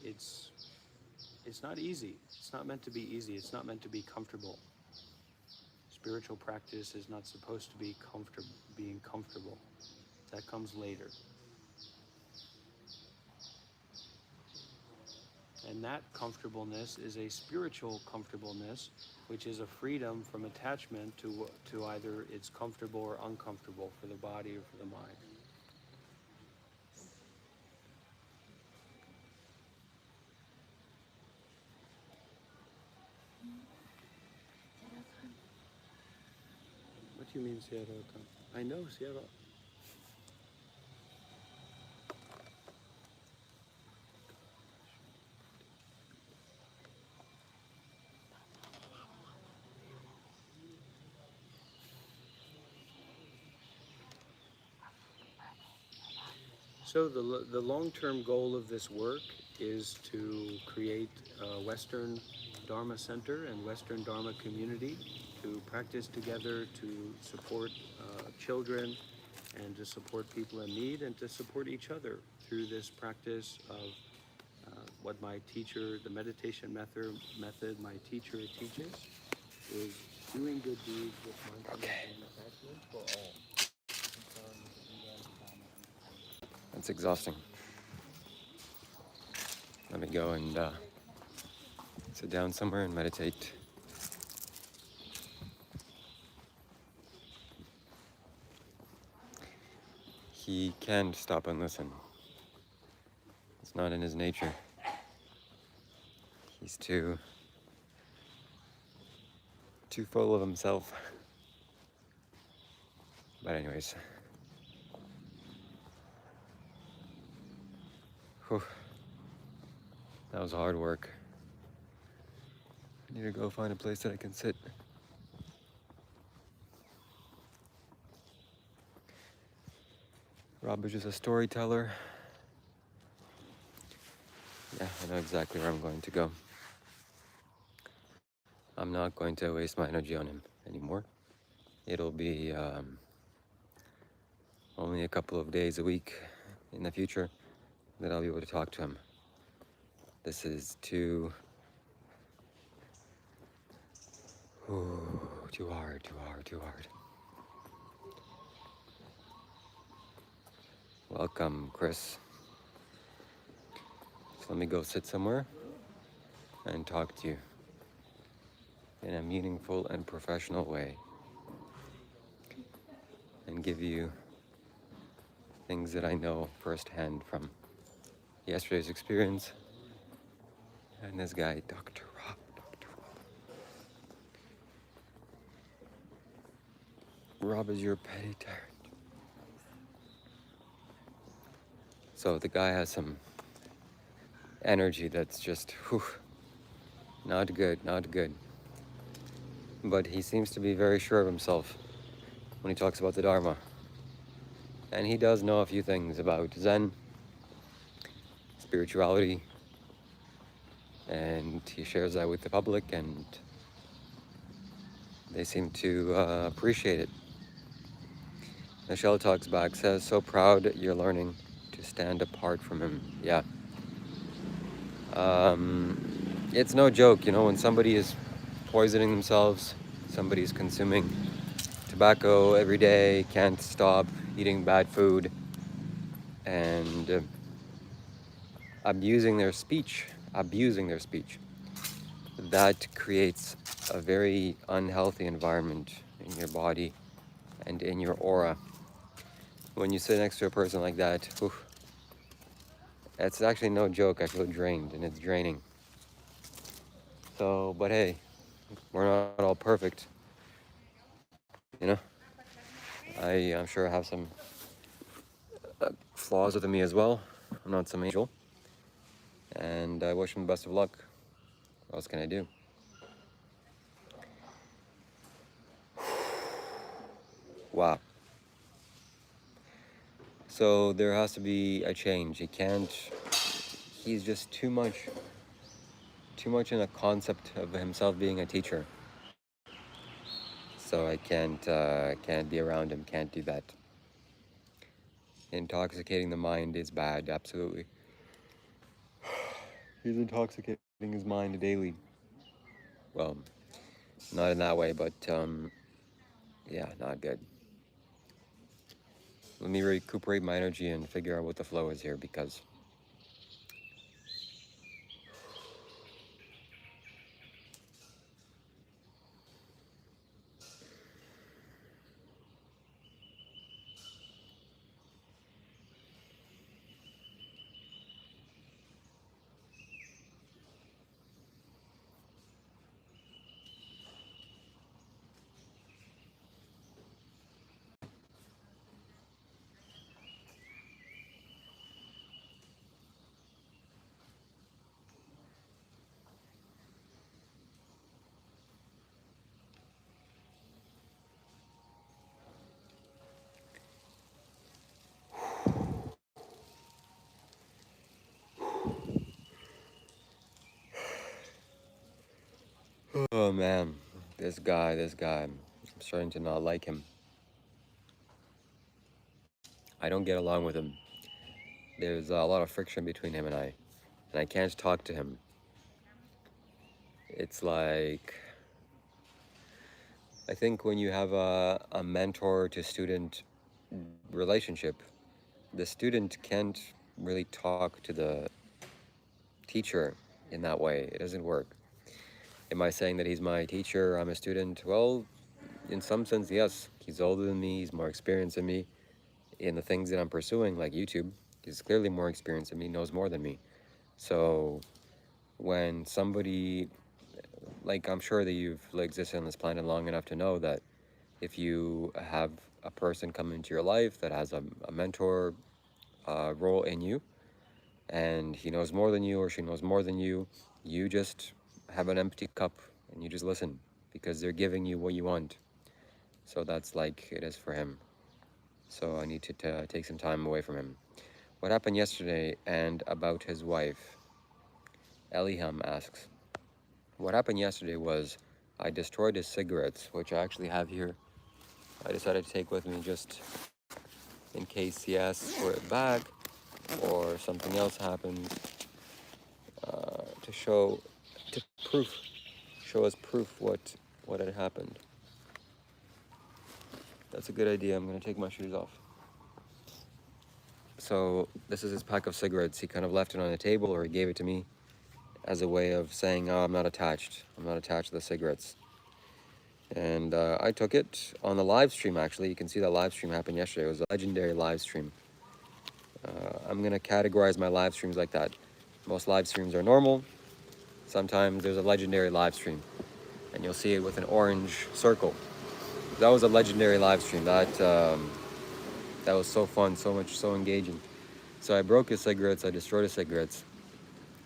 it's not easy. It's not meant to be easy. It's not meant to be comfortable. Spiritual practice is not supposed to be being comfortable. That comes later. And that comfortableness is a spiritual comfortableness, which is a freedom from attachment to either it's comfortable or uncomfortable for the body or for the mind. What do you mean, Seattle? I know Seattle. So the long-term goal of this work is to create a Western Dharma Center and Western Dharma community to practice together, to support children, and to support people in need, and to support each other through this practice of what my teacher, the meditation method my teacher teaches, is doing good deeds with mindfulness and attachment for all. That's exhausting. let me go and sit down somewhere and meditate. He can't stop and listen. It's not in his nature. He's too full of himself. But anyways, whew, that was hard work. I need to go find a place that I can sit. Rob is just a storyteller. Yeah, I know exactly where I'm going to go. I'm not going to waste my energy on him anymore. It'll be only a couple of days a week in the future that I'll be able to talk to him. This is too hard. Welcome, Chris. So let me go sit somewhere and talk to you in a meaningful and professional way and give you things that I know firsthand from yesterday's experience and this guy, Dr. Rob. Rob is your petty tyrant. So the guy has some energy that's just, not good. But he seems to be very sure of himself when he talks about the Dharma. And he does know a few things about Zen, spirituality, and he shares that with the public, and they seem to appreciate it. Michelle talks back, says, so proud you're learning to stand apart from him. Yeah. It's no joke, when somebody is poisoning themselves, somebody's consuming tobacco every day, can't stop eating bad food, and abusing their speech, that creates a very unhealthy environment in your body and in your aura. When you sit next to a person like that, it's actually no joke. I feel drained, and it's draining. So, but hey, we're not all perfect, I'm sure I have some flaws within me as well. I'm not some angel, and I wish him the best of luck. What else can I do? Wow. So there has to be a change. He's just too much in a concept of himself being a teacher. So I can't be around him, can't do that. Intoxicating the mind is bad, absolutely. He's intoxicating his mind daily. Well, not in that way, but yeah, not good. Let me recuperate my energy and figure out what the flow is here, because oh man, this guy, I'm starting to not like him. I don't get along with him. There's a lot of friction between him and I can't talk to him. It's like, I think when you have a mentor to student relationship, the student can't really talk to the teacher in that way. It doesn't work. Am I saying that he's my teacher, I'm a student? Well, in some sense, yes. He's older than me, he's more experienced than me in the things that I'm pursuing, like YouTube. He's clearly more experienced than me, knows more than me. So when somebody, like, I'm sure that you've existed on this planet long enough to know that if you have a person come into your life that has a mentor role in you, and he knows more than you or she knows more than you just have an empty cup and you just listen because they're giving you what you want. So that's like it is for him. So I need to take some time away from him. What happened yesterday and about his wife? Eliham asks. What happened yesterday was I destroyed his cigarettes, which I actually have here. I decided to take with me just in case he asks for it back or something else happens, to show, to show us proof what had happened. That's a good idea. I'm gonna take my shoes off. So this is his pack of cigarettes. He kind of left it on the table, or he gave it to me as a way of saying, oh, I'm not attached to the cigarettes. And I took it on the live stream. Actually, you can see that live stream happened yesterday. It was a legendary live stream. I'm gonna categorize my live streams like that. Most live streams are normal. Sometimes there's a legendary live stream, and you'll see it with an orange circle. That was a legendary live stream. That was so fun, so engaging. So I broke his cigarettes, I destroyed his cigarettes,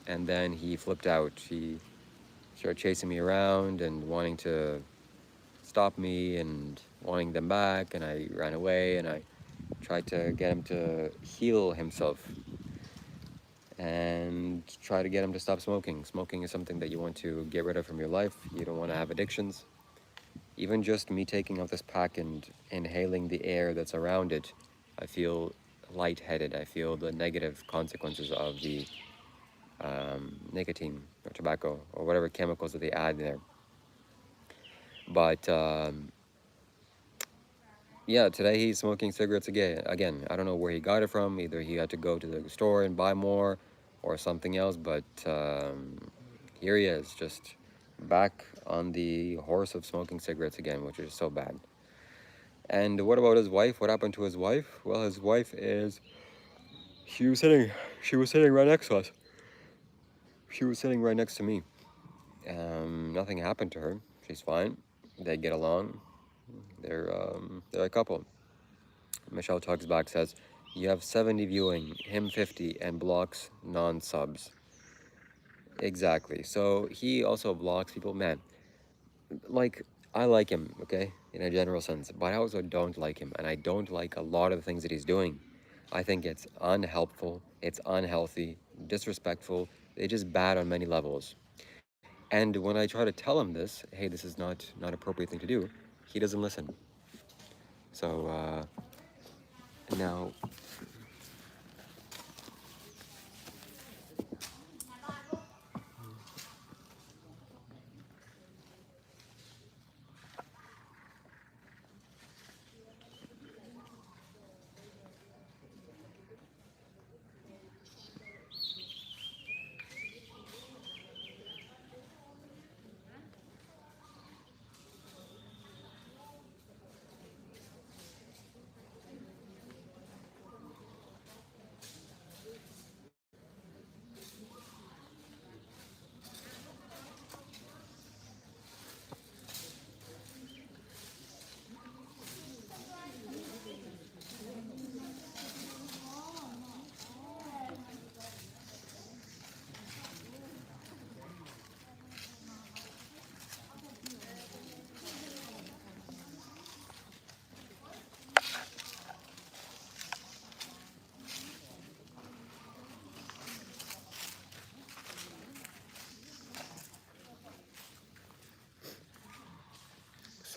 and then he flipped out. He started chasing me around and wanting to stop me and wanting them back, and I ran away and I tried to get him to heal himself and try to get him to stop smoking. Smoking is something that you want to get rid of from your life. You don't want to have addictions. Even just me taking off this pack and inhaling the air that's around it, I feel lightheaded. I feel the negative consequences of the nicotine or tobacco or whatever chemicals that they add there. But yeah, today he's smoking cigarettes again. I don't know where he got it from. Either he had to go to the store and buy more or something else, but here he is, just back on the horse of smoking cigarettes again, which is so bad. And what about his wife? What happened to his wife? Well, his wife is, she was sitting right next to us. She was sitting right next to me. Nothing happened to her. She's fine. They get along. They're a couple. Michelle Tugs back says, you have 70 viewing, him 50, and blocks non-subs. Exactly. So he also blocks people. Man, like, I like him, okay, in a general sense, but I also don't like him, and I don't like a lot of the things that he's doing. I think it's unhelpful, it's unhealthy, disrespectful, it's just bad on many levels. And when I try to tell him this, hey, this is not appropriate thing to do, he doesn't listen. So now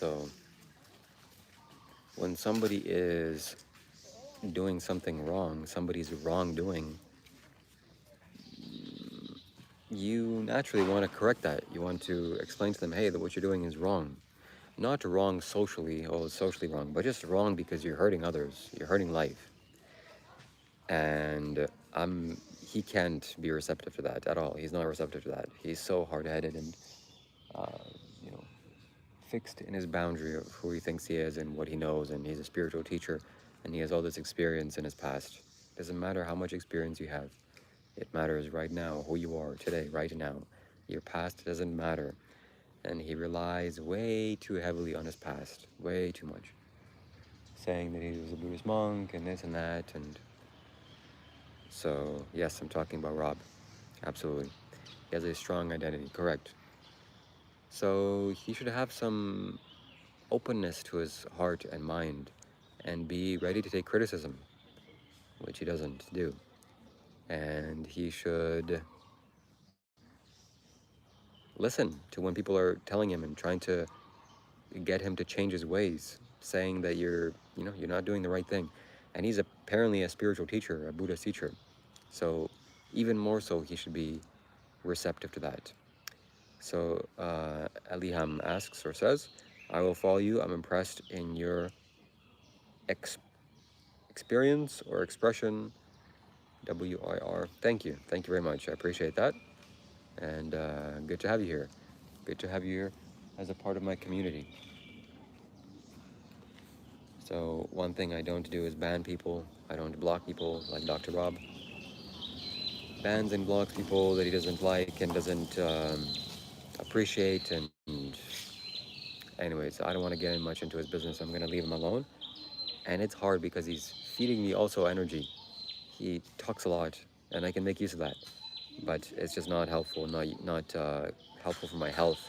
so when somebody is doing something wrong, somebody's wrongdoing, you naturally want to correct that. You want to explain to them, hey, that what you're doing is wrong. Not wrong socially, oh, it's socially wrong, but just wrong because you're hurting others, you're hurting life. And he can't be receptive to that at all. He's not receptive to that. He's so hard-headed and you know, fixed in his boundary of who he thinks he is and what he knows, and he's a spiritual teacher and he has all this experience in his past. Doesn't matter how much experience you have. It matters right now, who you are today, right now. Your past doesn't matter. And he relies way too heavily on his past, way too much. Saying that he was a Buddhist monk and this and that. And so, yes, I'm talking about Rob. Absolutely. He has a strong identity, correct. So he should have some openness to his heart and mind and be ready to take criticism, which he doesn't do. And he should listen to when people are telling him and trying to get him to change his ways, saying that you're not doing the right thing. And he's apparently a spiritual teacher, a Buddhist teacher. So even more so, he should be receptive to that. So Aliham asks or says, I will follow you. I'm impressed in your experience or expression, WIR. Thank you. Thank you very much. I appreciate that. And good to have you here. Good to have you here as a part of my community. So one thing I don't do is ban people. I don't block people like Dr. Rob. Bans and blocks people that he doesn't like and doesn't appreciate. And anyways, I don't want to get much into his business. I'm going to leave him alone. And it's hard because he's feeding me also energy. He talks a lot and I can make use of that. But it's just not helpful, not helpful for my health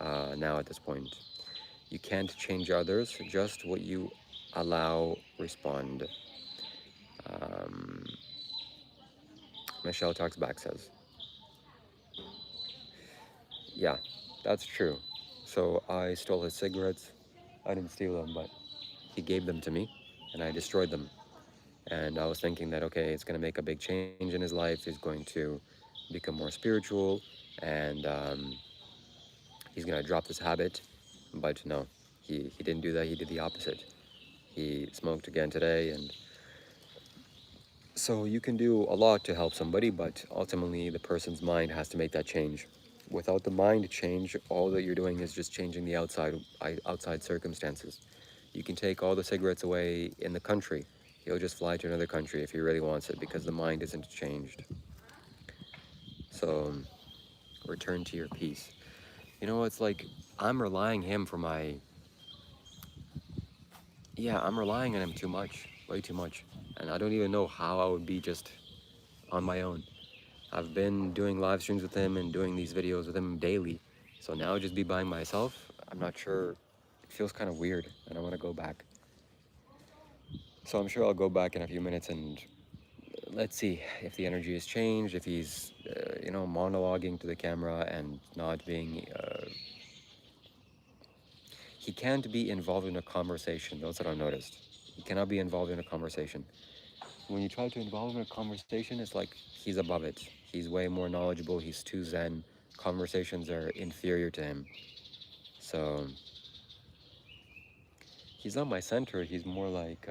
now at this point. You can't change others, just what you allow respond. Michelle Talks Back says, yeah, that's true. So I stole his cigarettes. I didn't steal them, but he gave them to me and I destroyed them. And I was thinking that, okay, it's going to make a big change in his life. He's going to become more spiritual and he's going to drop this habit. But no, he didn't do that. He did the opposite. He smoked again today. And so you can do a lot to help somebody, but ultimately the person's mind has to make that change. Without the mind change, all that you're doing is just changing the outside circumstances. You can take all the cigarettes away in the country. He'll just fly to another country if he really wants it because the mind isn't changed. So return to your peace. You know, it's like I'm relying him for my... Yeah, I'm relying on him too much, way too much. And I don't even know how I would be just on my own. I've been doing live streams with him and doing these videos with him daily. So now just be by myself, I'm not sure. It feels kind of weird and I want to go back. So I'm sure I'll go back in a few minutes and let's see if the energy has changed, if he's, monologuing to the camera and not being... He can't be involved in a conversation. That's what I've noticed. He cannot be involved in a conversation. When you try to involve him in a conversation, it's like he's above it. He's way more knowledgeable. He's too zen. Conversations are inferior to him. So he's not my center. He's more like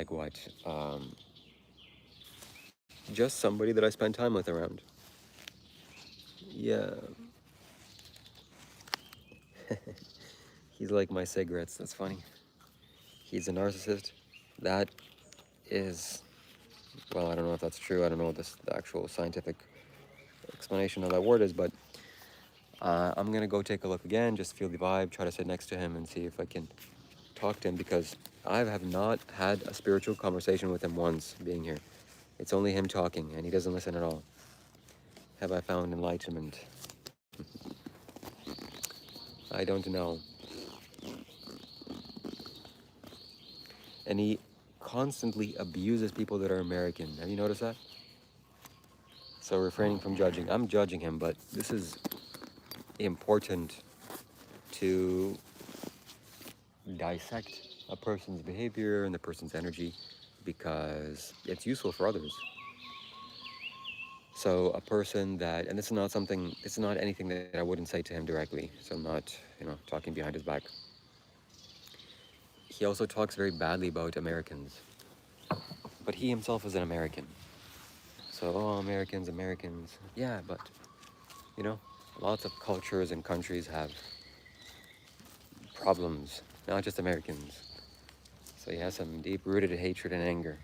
what? Just somebody that I spend time with around. Yeah. He's like my cigarettes. That's funny. He's a narcissist. That is, well, I don't know if that's true. I don't know what the actual scientific explanation of that word is, but I'm gonna go take a look again, just feel the vibe, try to sit next to him and see if I can talk to him, because I have not had a spiritual conversation with him once being here. It's only him talking and he doesn't listen at all. Have I found enlightenment? I don't know. And he constantly abuses people that are American. Have you noticed that? So refraining from judging. I'm judging him, but this is important to dissect a person's behavior and the person's energy because it's useful for others. So a person that, and this is not anything that I wouldn't say to him directly, so I'm not, talking behind his back. He also talks very badly about Americans. but he himself is an American. So, oh, Americans, yeah, but you know, lots of cultures and countries have problems, not just Americans. So he has some deep-rooted hatred and anger.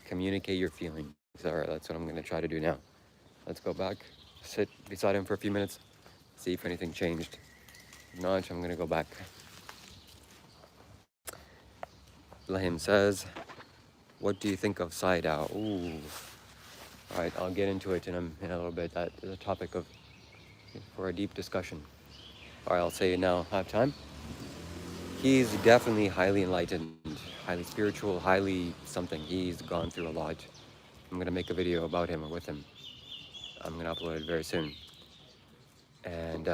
Communicate your feelings. All right, that's what I'm gonna try to do now. Let's go back, sit beside him for a few minutes, see if anything changed. If not, I'm gonna go back. Lahim says, what do you think of Saida? Ooh. All right, I'll get into it in a little bit. That is a topic for a deep discussion. All right, I'll say it now. Have time? He's definitely highly enlightened, highly spiritual, highly something. He's gone through a lot. I'm gonna make a video about him or with him. I'm gonna upload it very soon. And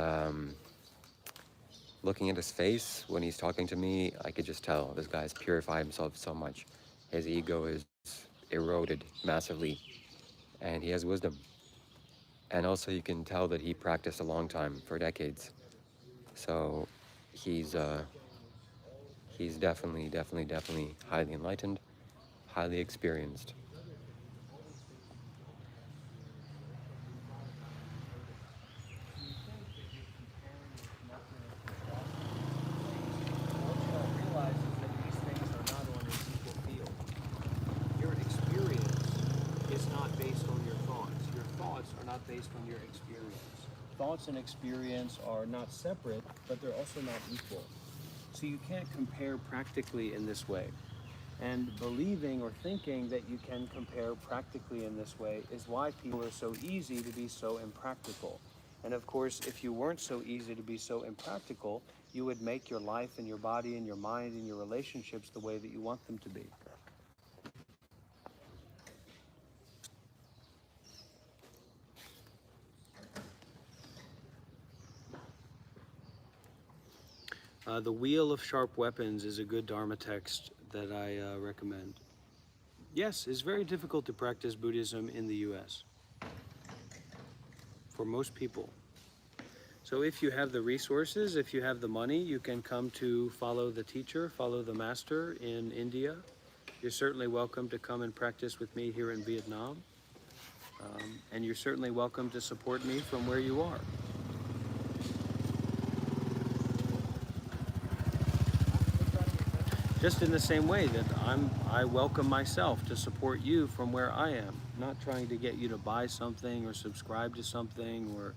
looking at his face when he's talking to me, I could just tell this guy's purified himself so much. His ego is eroded massively, and he has wisdom. And also you can tell that he practiced a long time, for decades. So he's definitely highly enlightened, highly experienced. Based on your experience. Thoughts and experience are not separate, but they're also not equal. So you can't compare practically in this way. And believing or thinking that you can compare practically in this way is why people are so easy to be so impractical. And of course, if you weren't so easy to be so impractical, you would make your life and your body and your mind and your relationships the way that you want them to be. The Wheel of Sharp Weapons is a good Dharma text that I recommend. Yes, it's very difficult to practice Buddhism in the US for most people. So if you have the resources, if you have the money, you can come to follow the teacher, follow the master in India. You're certainly welcome to come and practice with me here in Vietnam. And you're certainly welcome to support me from where you are. Just in the same way that I welcome myself to support you from where I am, not trying to get you to buy something or subscribe to something or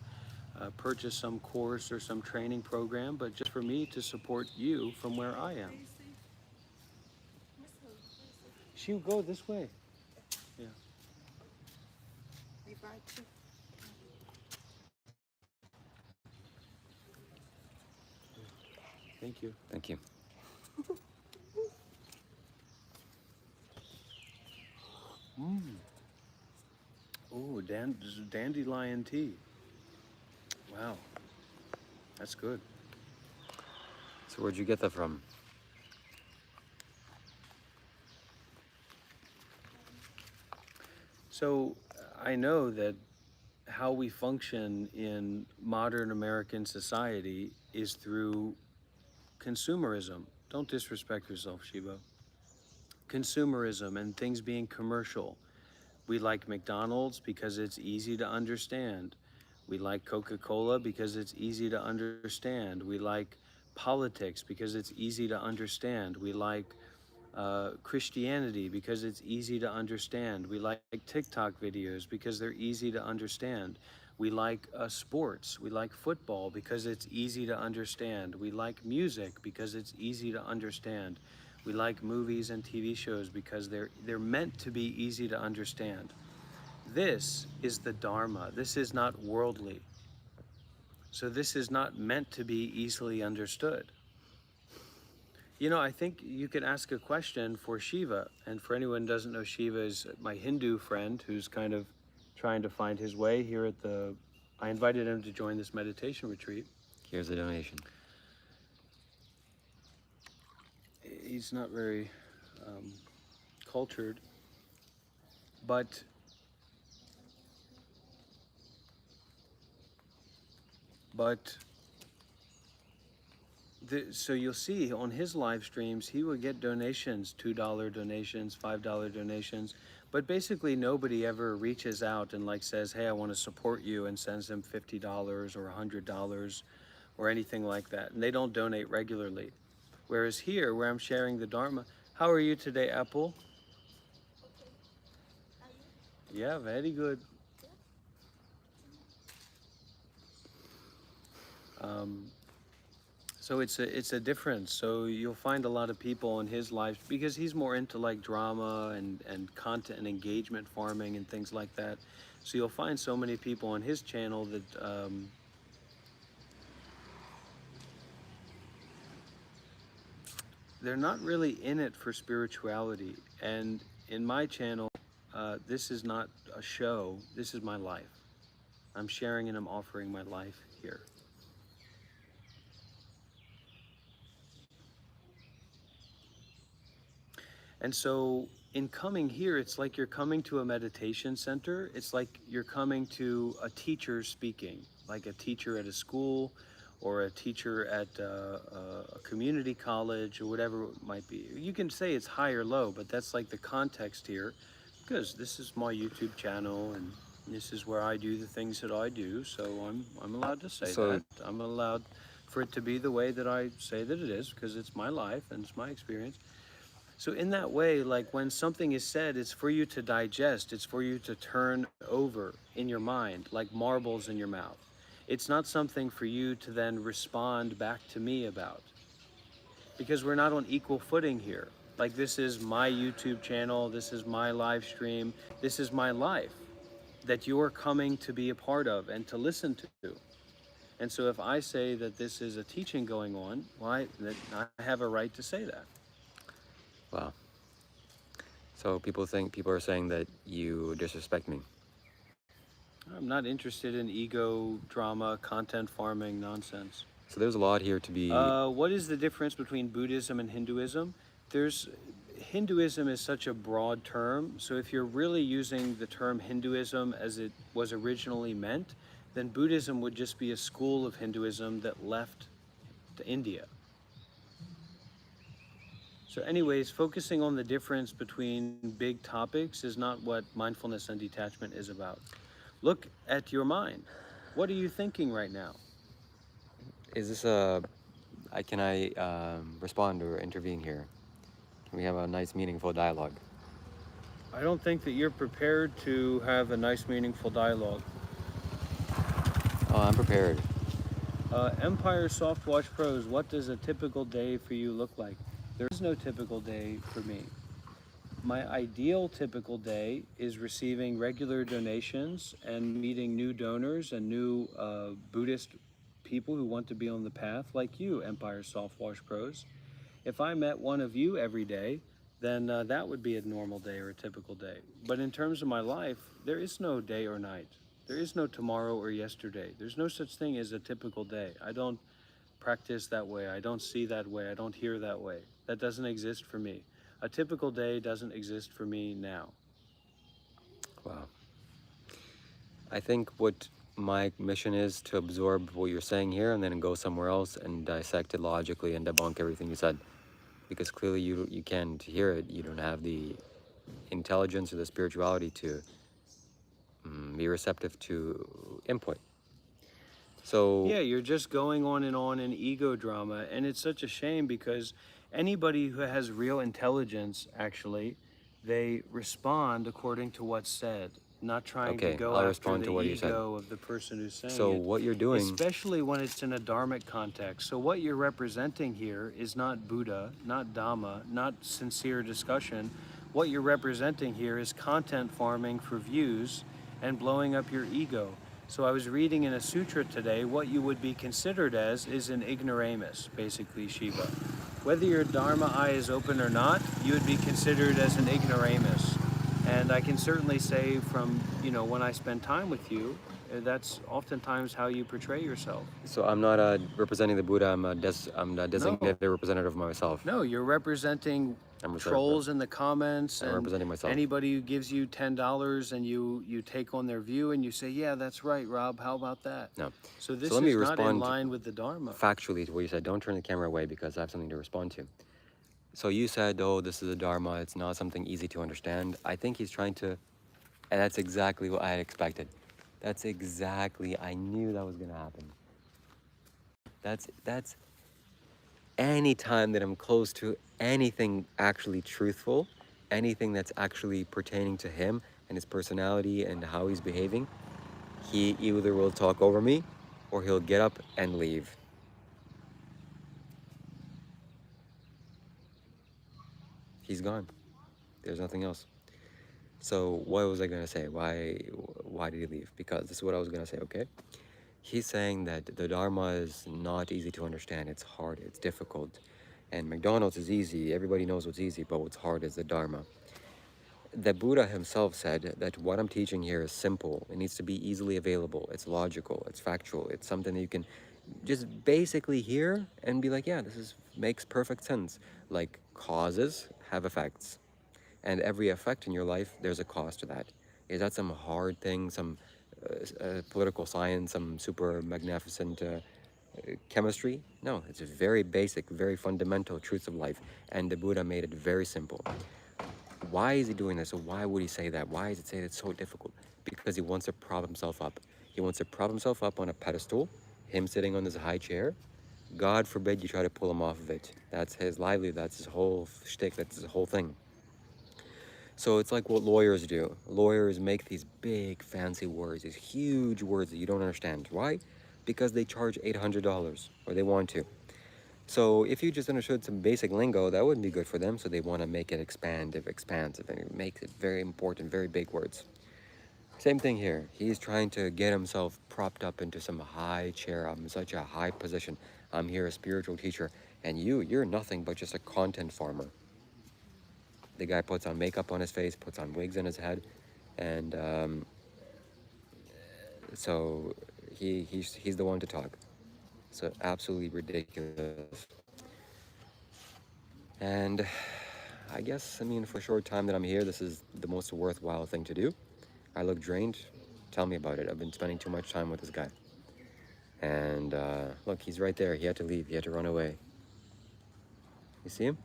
purchase some course or some training program, but just for me to support you from where I am. She'll go this way. Yeah. Thank you. Thank you. Oh, dandelion tea. Wow, that's good. So where'd you get that from? So I know that how we function in modern American society is through consumerism. Don't disrespect yourself, Shiva. Consumerism and things being commercial. We like McDonald's because it's easy to understand. We like Coca-Cola because it's easy to understand. We like politics because it's easy to understand. We like Christianity because it's easy to understand. We like TikTok videos because they're easy to understand. We like sports. We like football because it's easy to understand. We like music because it's easy to understand. We like movies and TV shows because they're meant to be easy to understand. This is the Dharma. This is not worldly. So this is not meant to be easily understood. You know, I think you could ask a question for Shiva, and for anyone who doesn't know, Shiva is my Hindu friend who's kind of trying to find his way here at the... I invited him to join this meditation retreat. Here's a donation. He's not very cultured, but So you'll see on his live streams, he would get donations, $2 donations, $5 donations, but basically nobody ever reaches out and like says, hey, I want to support you, and sends him $50 or $100 or anything like that. And they don't donate regularly. Whereas here, where I'm sharing the Dharma, how are you today, Apple? Yeah, very good. So it's a difference. So you'll find a lot of people in his life, because he's more into like drama and content and engagement farming and things like that. So you'll find so many people on his channel that they're not really in it for spirituality. And in my channel, this is not a show. This is my life. I'm sharing and I'm offering my life here. And so in coming here, it's like you're coming to a meditation center. It's like you're coming to a teacher speaking, like a teacher at a school or a teacher at a community college or whatever it might be. You can say it's high or low, but that's like the context here, because this is my YouTube channel and this is where I do the things that I do. So I'm allowed to say that. I'm allowed for it to be the way that I say that it is, because it's my life and it's my experience. So in that way, like when something is said, it's for you to digest, it's for you to turn over in your mind, like marbles in your mouth. It's not something for you to then respond back to me about, because we're not on equal footing here. Like, this is my YouTube channel, this is my live stream, this is my life that you're coming to be a part of and to listen to. And so if I say that this is a teaching going on, well, I have a right to say that. Wow. So people are saying that you disrespect me. I'm not interested in ego, drama, content farming nonsense. So there's a lot here to be... What is the difference between Buddhism and Hinduism? Hinduism is such a broad term, so if you're really using the term Hinduism as it was originally meant, then Buddhism would just be a school of Hinduism that left to India. So anyways, focusing on the difference between big topics is not what mindfulness and detachment is about. Look at your mind. What are you thinking right now? Is this can I respond or intervene here? Can we have a nice, meaningful dialogue? I don't think that you're prepared to have a nice, meaningful dialogue. Oh, I'm prepared. Empire Softwatch Pros, what does a typical day for you look like? There is no typical day for me. My ideal typical day is receiving regular donations and meeting new donors and new Buddhist people who want to be on the path, like you, Empire Softwash Pros. If I met one of you every day, then that would be a normal day or a typical day. But in terms of my life, there is no day or night. There is no tomorrow or yesterday. There's no such thing as a typical day. I don't practice that way. I don't see that way. I don't hear that way. That doesn't exist for me. A typical day doesn't exist for me now. Wow. I think what my mission is to absorb what you're saying here and then go somewhere else and dissect it logically and debunk everything you said. Because clearly you can't hear it. You don't have the intelligence or the spirituality to be receptive to input. So yeah, you're just going on in ego drama, and it's such a shame, because anybody who has real intelligence, actually, they respond according to what's said, not trying to go after the ego of the person who's saying it. So what you're doing, especially when it's in a dharmic context. So what you're representing here is not Buddha, not Dhamma, not sincere discussion. What you're representing here is content farming for views and blowing up your ego. So I was reading in a sutra today, what you would be considered as is an ignoramus, basically, Shiva. Whether your Dharma eye is open or not, you would be considered as an ignoramus. And I can certainly say from, when I spend time with you, that's oftentimes how you portray yourself. So I'm not representing the Buddha, I'm a designated representative of myself. No, you're representing trolls in the comments I'm and representing myself. anybody who gives you $10 and you take on their view and you say, yeah, that's right, Rob, how about that? No. So this let me is not in respond line with the Dharma. factually to what you said. Don't turn the camera away because I have something to respond to. So you said, oh, this is a Dharma. It's not something easy to understand. I think he's trying to, and that's exactly what I had expected. That's exactly, I knew that was going to happen. That's any time that I'm close to anything actually truthful, anything that's actually pertaining to him and his personality and how he's behaving, he either will talk over me or he'll get up and leave. He's gone. There's nothing else. So what was I going to say? Why did he leave? Because this is what I was going to say, okay? He's saying that the Dharma is not easy to understand. It's hard, it's difficult. And McDonald's is easy. Everybody knows what's easy, but what's hard is the Dharma. The Buddha himself said that what I'm teaching here is simple. It needs to be easily available. It's logical. It's factual. It's something that you can just basically hear and be like, yeah, makes perfect sense. Like causes have effects. And every effect in your life, there's a cost to that. Is that some hard thing, some political science, some super magnificent chemistry? No, it's a very basic, very fundamental truths of life. And the Buddha made it very simple. Why is he doing this? So why would he say that? Why is it saying it's so difficult? Because he wants to prop himself up. He wants to prop himself up on a pedestal, him sitting on this high chair. God forbid you try to pull him off of it. That's his livelihood. That's his whole shtick. That's his whole thing. So it's like what lawyers do. Lawyers make these big fancy words, these huge words that you don't understand. Why? Because they charge $800 or they want to. So if you just understood some basic lingo, that wouldn't be good for them. So they want to make it expansive, and it makes it very important, very big words. Same thing here. He's trying to get himself propped up into some high chair. I'm in such a high position. I'm here a spiritual teacher. And you're nothing but just a content farmer. The guy puts on makeup on his face, puts on wigs on his head, and so he's the one to talk. So absolutely ridiculous. And I guess, for a short time that I'm here, this is the most worthwhile thing to do. I look drained. Tell me about it. I've been spending too much time with this guy. And look, he's right there. He had to leave. He had to run away. You see him?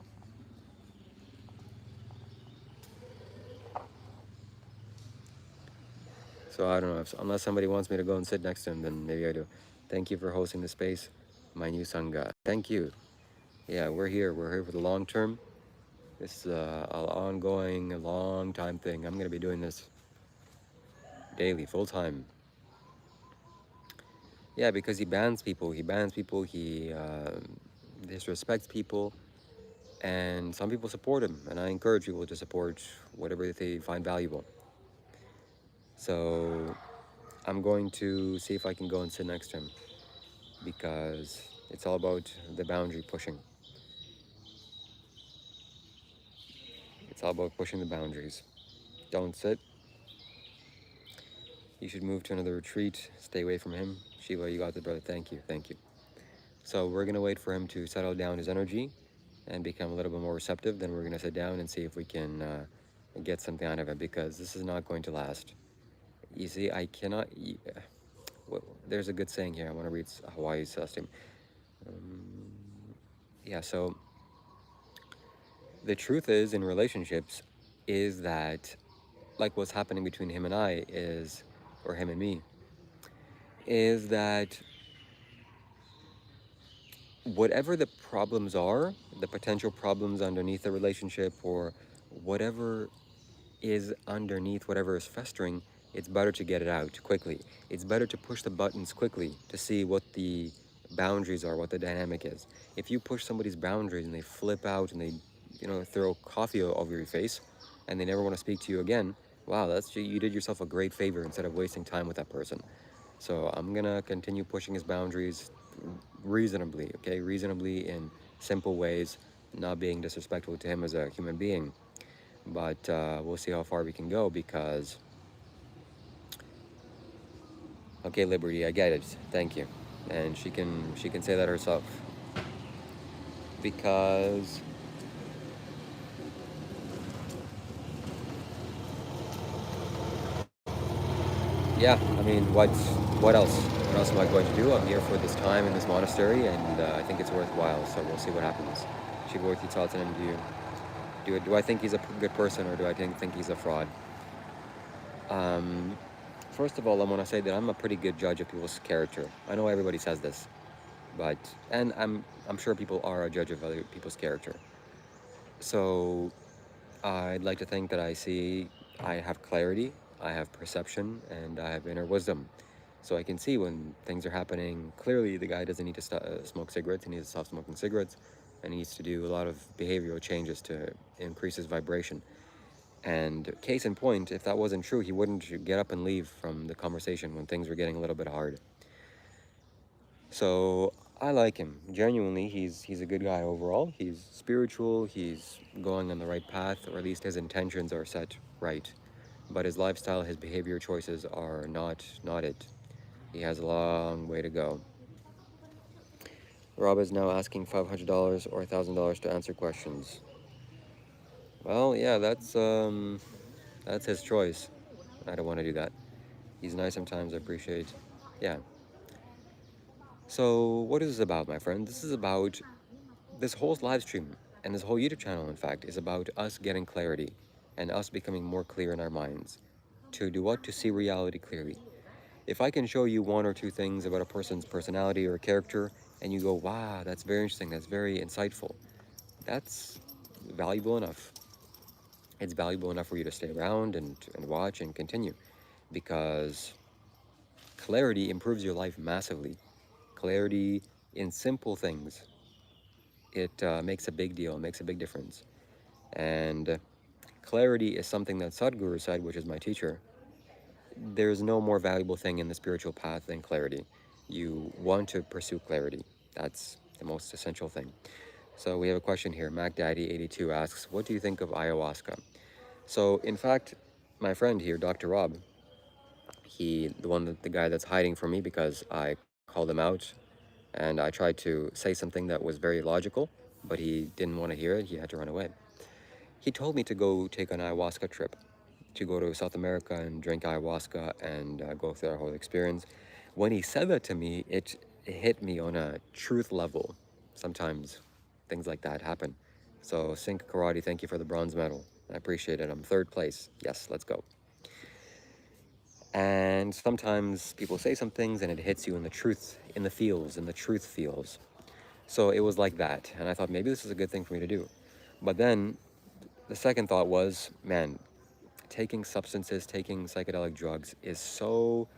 So I don't know, unless somebody wants me to go and sit next to him, then maybe I do. Thank you for hosting the space, my new Sangha. Thank you. Yeah, we're here for the long term. This is an ongoing, a long time thing. I'm going to be doing this daily, full time. Yeah, because he bans people, he disrespects people, and some people support him, and I encourage people to support whatever they find valuable. So I'm going to see if I can go and sit next to him, because it's all about the boundary pushing. It's all about pushing the boundaries. Don't sit. You should move to another retreat. Stay away from him. Shiva, you got this, brother. Thank you. Thank you. So we're going to wait for him to settle down his energy and become a little bit more receptive. Then we're going to sit down and see if we can get something out of it, because this is not going to last. You see, I cannot... there's a good saying here. I want to read Hawaii's system. Yeah, so the truth is, in relationships, is that, like what's happening between him and I is, or him and me, is that whatever the problems are, the potential problems underneath the relationship, or whatever is underneath, whatever is festering, it's better to get it out quickly. It's better to push the buttons quickly to see what the boundaries are, what the dynamic is. If you push somebody's boundaries and they flip out and they throw coffee over your face and they never want to speak to you again, wow, you did yourself a great favor instead of wasting time with that person. So I'm gonna continue pushing his boundaries reasonably, okay? Reasonably in simple ways, not being disrespectful to him as a human being. But we'll see how far we can go, because... Okay, Liberty, I get it. Thank you. And she can say that herself. Because yeah, I mean, what else? What else am I going to do? I'm here for this time in this monastery, and I think it's worthwhile. So we'll see what happens. Shiva, with your thoughts on him, do I think he's a good person, or do I think he's a fraud? Um, First of all, I want to say that I'm a pretty good judge of people's character. I know everybody says this, but and I'm sure people are a judge of other people's character. So I'd like to think that I have clarity, I have perception, and I have inner wisdom. So I can see when things are happening. Clearly, the guy doesn't need to smoke cigarettes. He needs to stop smoking cigarettes, and he needs to do a lot of behavioral changes to increase his vibration. And case in point, if that wasn't true, he wouldn't get up and leave from the conversation when things were getting a little bit hard. So I like him. Genuinely, he's a good guy overall. He's spiritual, he's going on the right path, or at least his intentions are set right. But his lifestyle, his behavior choices are not it. He has a long way to go. Rob is now asking $500 or $1,000 to answer questions. Well, yeah, that's his choice. I don't want to do that. He's nice sometimes, I appreciate. Yeah. So, what is this about, my friend? This is about this whole live stream and this whole YouTube channel, in fact, is about us getting clarity and us becoming more clear in our minds. To do what? To see reality clearly. If I can show you one or two things about a person's personality or character, and you go, wow, that's very interesting, that's very insightful, that's valuable enough. It's valuable enough for you to stay around and watch and continue, because clarity improves your life massively. Clarity in simple things, it makes a big deal, makes a big difference. And clarity is something that Sadhguru said, which is my teacher. There's no more valuable thing in the spiritual path than clarity. You want to pursue clarity. That's the most essential thing. So we have a question here. MacDaddy82 asks, what do you think of ayahuasca? So in fact, my friend here, Dr. Rob, the guy that's hiding from me because I called him out and I tried to say something that was very logical, but he didn't want to hear it. He had to run away. He told me to go take an ayahuasca trip, to go to South America and drink ayahuasca and go through that whole experience. When he said that to me, it hit me on a truth level. Sometimes things like that happen. So, Sink Karate, thank you for the bronze medal. I appreciate it. I'm third place. Yes, let's go. And sometimes people say some things and it hits you in the truth, in the feels, in the truth feels. So it was like that. And I thought maybe this is a good thing for me to do. But then the second thought was, man, taking substances, taking psychedelic drugs is so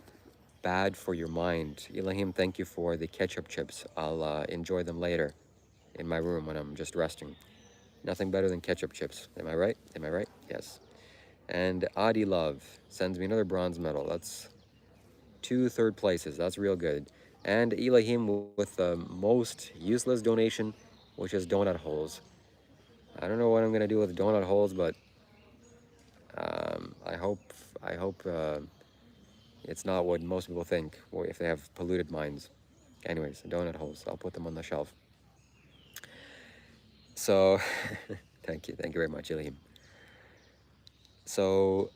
bad for your mind. Elahim, thank you for the ketchup chips. I'll enjoy them later in my room when I'm just resting. Nothing better than ketchup chips. Am I right? Am I right? Yes. And Adi Love sends me another bronze medal. That's 2 third places. That's real good. And Elahim with the most useless donation, which is donut holes. I don't know what I'm gonna do with donut holes, but I hope it's not what most people think, or if they have polluted minds. Anyways, donut holes. I'll put them on the shelf. So, thank you very much, Elahim. So,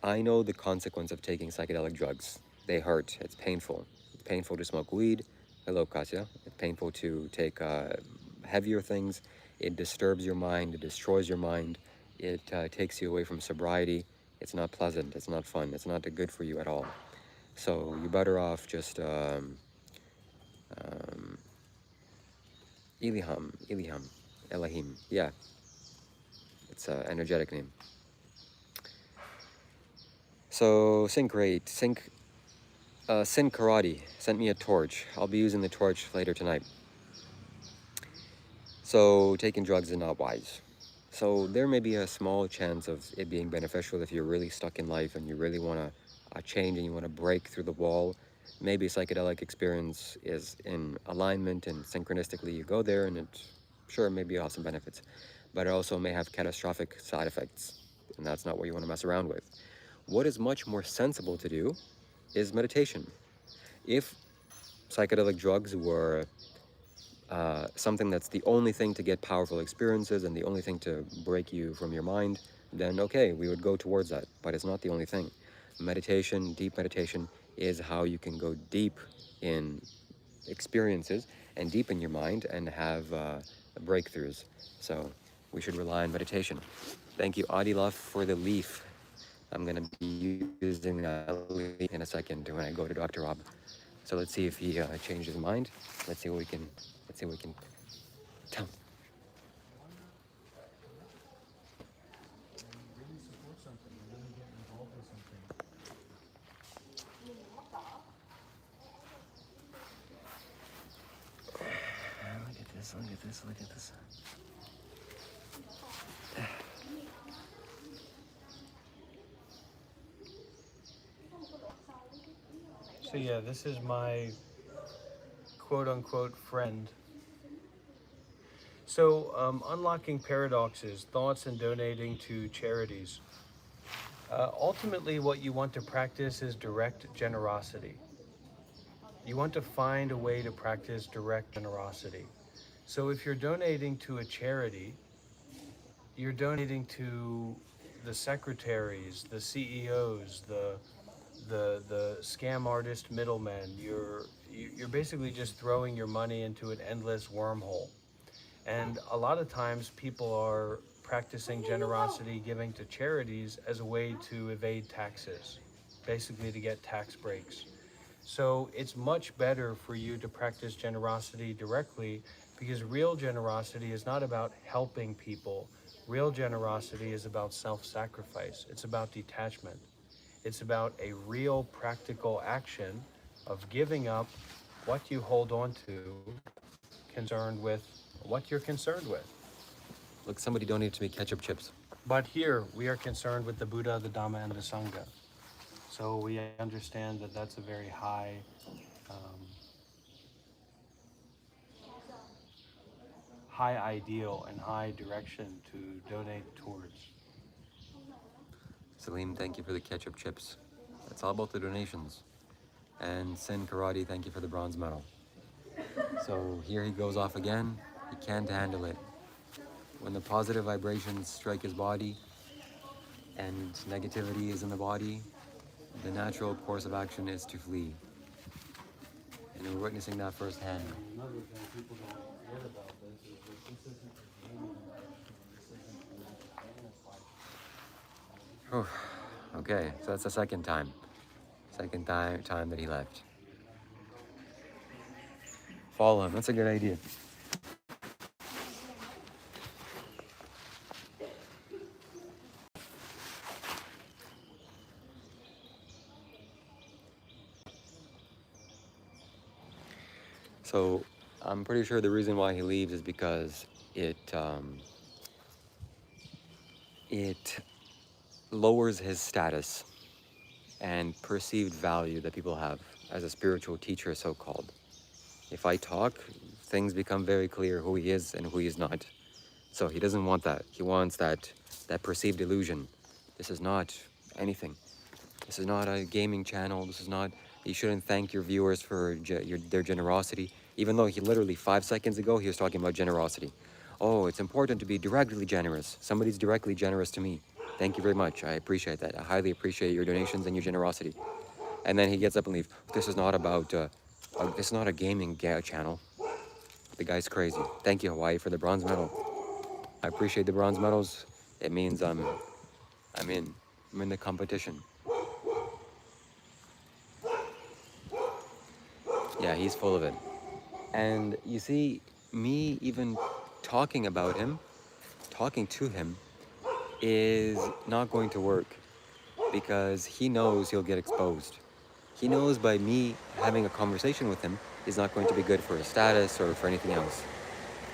I know the consequence of taking psychedelic drugs. They hurt. It's painful. It's painful to smoke weed. Hello, Kasia. It's painful to take heavier things. It disturbs your mind. It destroys your mind. It takes you away from sobriety. It's not pleasant. It's not fun. It's not good for you at all. So you're better off just Elahim. Yeah, it's an energetic name. So Sync Great, Sin Karate sent me a torch. I'll be using the torch later tonight. So taking drugs is not wise. So there may be a small chance of it being beneficial if you're really stuck in life and you really want to change and you want to break through the wall. Maybe a psychedelic experience is in alignment and synchronistically you go there and it sure maybe have some benefits. But it also may have catastrophic side effects, and that's not what you want to mess around with. What is much more sensible to do is meditation. If psychedelic drugs were something that's the only thing to get powerful experiences and the only thing to break you from your mind, then okay, we would go towards that. But it's not the only thing. meditation, deep meditation, is how you can go deep in experiences and deep in your mind and have breakthroughs. So we should rely on meditation. Thank you, Adilaf, for the leaf. I'm going to be using that leaf in a second when I go to Dr. Rob. So let's see if he changed his mind. Let's see what we can tell him. Look at this, look at this, look at this. So yeah, this is my quote-unquote friend. So unlocking paradoxes, thoughts, and donating to charities. Ultimately, what you want to practice is direct generosity. You want to find a way to practice direct generosity. So if you're donating to a charity, you're donating to the secretaries, the CEOs, the scam artist middlemen. You're basically just throwing your money into an endless wormhole. And a lot of times people are practicing generosity, giving to charities as a way to evade taxes, basically to get tax breaks. So it's much better for you to practice generosity directly, because real generosity is not about helping people. Real generosity is about self-sacrifice. It's about detachment. It's about a real practical action of giving up what you hold on to, concerned with what you're concerned with. Look, somebody donated to me ketchup chips. But here we are concerned with the Buddha, the Dhamma, and the Sangha. So we understand that that's a very high high ideal and high direction to donate towards. Salim, thank you for the ketchup chips. It's all about the donations. And Sin Karate, thank you for the bronze medal. So here he goes off again. He can't handle it. When the positive vibrations strike his body and negativity is in the body, the natural course of action is to flee. And we're witnessing that firsthand. Another thing people don't get about this is that this isn't a game. This isn't Whew. Okay, so that's the second time. Second time that he left. Follow him, that's a good idea. So I'm pretty sure the reason why he leaves is because it lowers his status and perceived value that people have as a spiritual teacher, so-called. If I talk, things become very clear who he is and who he is not. So he doesn't want that. He wants that perceived illusion. This is not anything. This is not a gaming channel. This is not, you shouldn't thank your viewers for their generosity. Even though he literally 5 seconds ago, he was talking about generosity. Oh, it's important to be directly generous. Somebody's directly generous to me. Thank you very much. I appreciate that. I highly appreciate your donations and your generosity. And then he gets up and leaves. This is not about, this is not a gaming channel. The guy's crazy. Thank you, Hawaii, for the bronze medal. I appreciate the bronze medals. It means I'm in the competition. Yeah, he's full of it. And you see, me even talking about him, talking to him, is not going to work because he knows he'll get exposed. He knows by me having a conversation with him is not going to be good for his status or for anything else.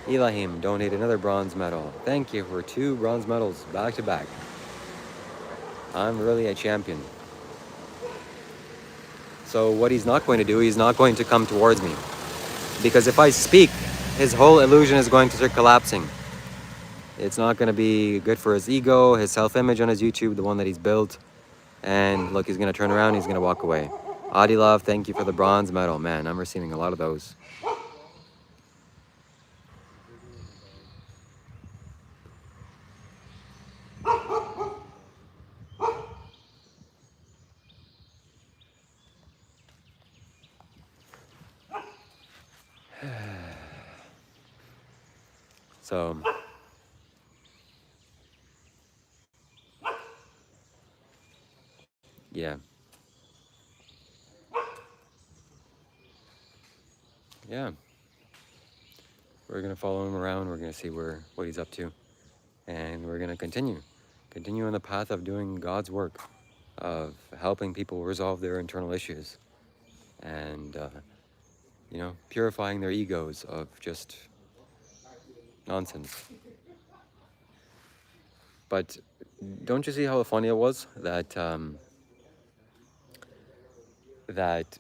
Elahim, donate another bronze medal. Thank you for 2 bronze medals back to back. I'm really a champion. So what he's not going to do, he's not going to come towards me. Because if I speak, his whole illusion is going to start collapsing. It's not going to be good for his ego, his self-image on his YouTube, the one that he's built. And look, he's going to turn around, he's going to walk away. Adilov, thank you for the bronze medal. Man, I'm receiving a lot of those. So yeah, yeah, we're gonna follow him around. We're gonna see what he's up to, and we're gonna continue on the path of doing God's work, of helping people resolve their internal issues, and purifying their egos of just nonsense. But don't you see how funny it was that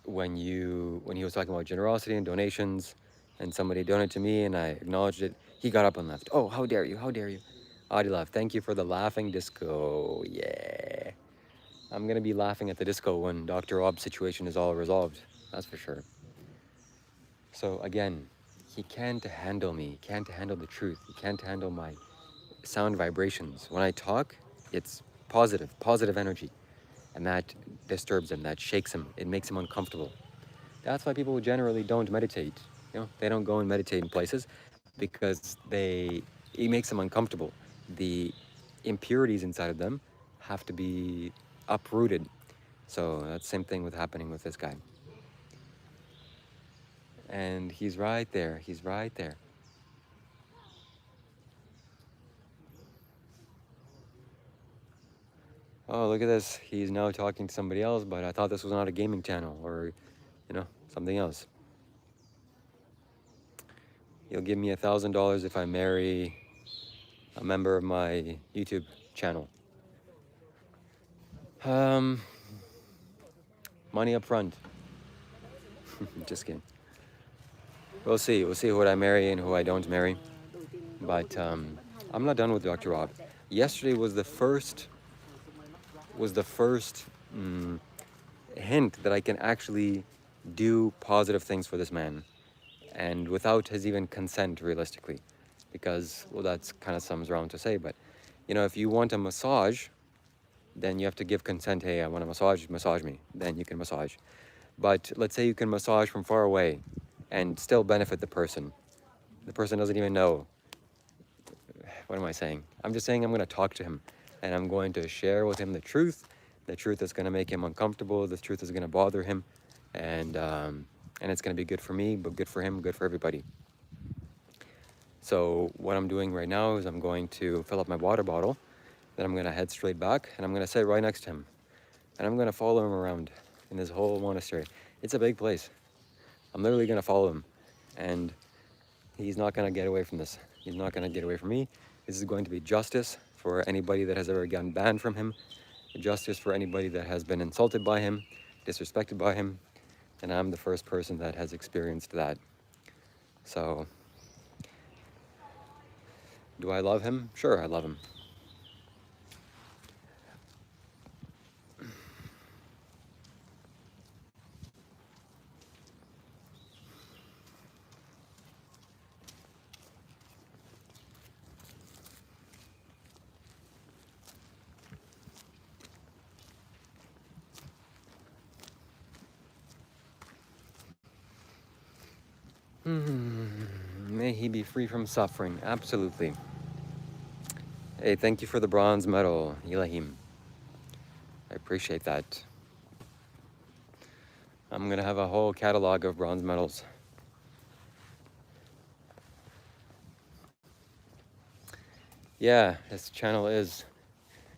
when he was talking about generosity and donations, and somebody donated to me and I acknowledged it, he got up and left. Oh, how dare you? How dare you? Adi laughed. Thank you for the laughing disco. Yeah. I'm gonna be laughing at the disco when Dr. Rob's situation is all resolved. That's for sure. So again, he can't handle me. He can't handle the truth. He can't handle my sound vibrations. When I talk, it's positive energy. And that disturbs him, that shakes him, it makes him uncomfortable. That's why people generally don't meditate. They don't go and meditate in places because it makes them uncomfortable. The impurities inside of them have to be uprooted. So that's the same thing happening with this guy. And he's right there. He's right there. Oh, look at this. He's now talking to somebody else, but I thought this was not a gaming channel or, something else. You'll give me $1,000 if I marry a member of my YouTube channel. Money up front. Just kidding. We'll see. We'll see who I marry and who I don't marry. But I'm not done with Dr. Rob. Yesterday was the first hint that I can actually do positive things for this man, and without his even consent, realistically, because that's kind of sounds wrong to say, but if you want a massage, then you have to give consent. Hey, I want a massage me. Then you can massage. But let's say you can massage from far away and still benefit the person. The person doesn't even know. What am I saying? I'm just saying I'm going to talk to him and I'm going to share with him the truth that's going to make him uncomfortable, the truth is going to bother him, and it's going to be good for me, but good for him, good for everybody. So what I'm doing right now is I'm going to fill up my water bottle, then I'm going to head straight back and I'm going to sit right next to him and I'm going to follow him around in this whole monastery. It's a big place. I'm literally going to follow him, and he's not going to get away from this. He's not going to get away from me. This is going to be justice for anybody that has ever gotten banned from him, justice for anybody that has been insulted by him, disrespected by him, and I'm the first person that has experienced that. So, do I love him? Sure, I love him. May he be free from suffering. Absolutely. Hey, thank you for the bronze medal, Elahim. I appreciate that. I'm going to have a whole catalog of bronze medals. Yeah, his channel is,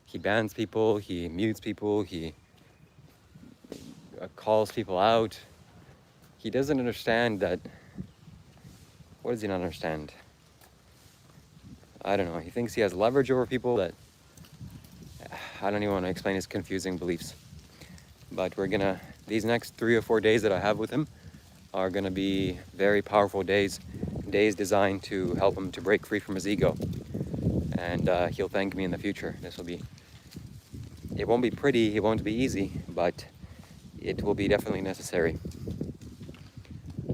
he bans people, he mutes people, he calls people out. He doesn't understand that. What does he not understand? I don't know. He thinks he has leverage over people that, I don't even want to explain his confusing beliefs. But these next 3 or 4 days that I have with him are gonna be very powerful days designed to help him to break free from his ego. And he'll thank me in the future. It won't be pretty, it won't be easy, but it will be definitely necessary.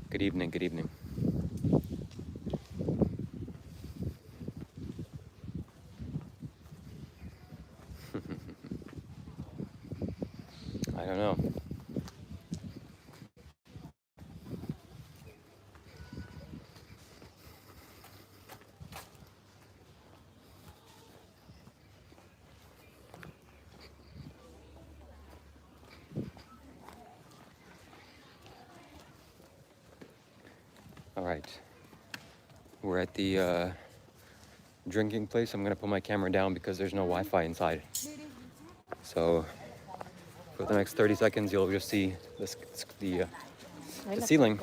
Good evening, good evening. I don't know. All right. We're at the drinking place. I'm gonna put my camera down because there's no Wi-Fi inside. So for the next 30 seconds, you'll just see the ceiling.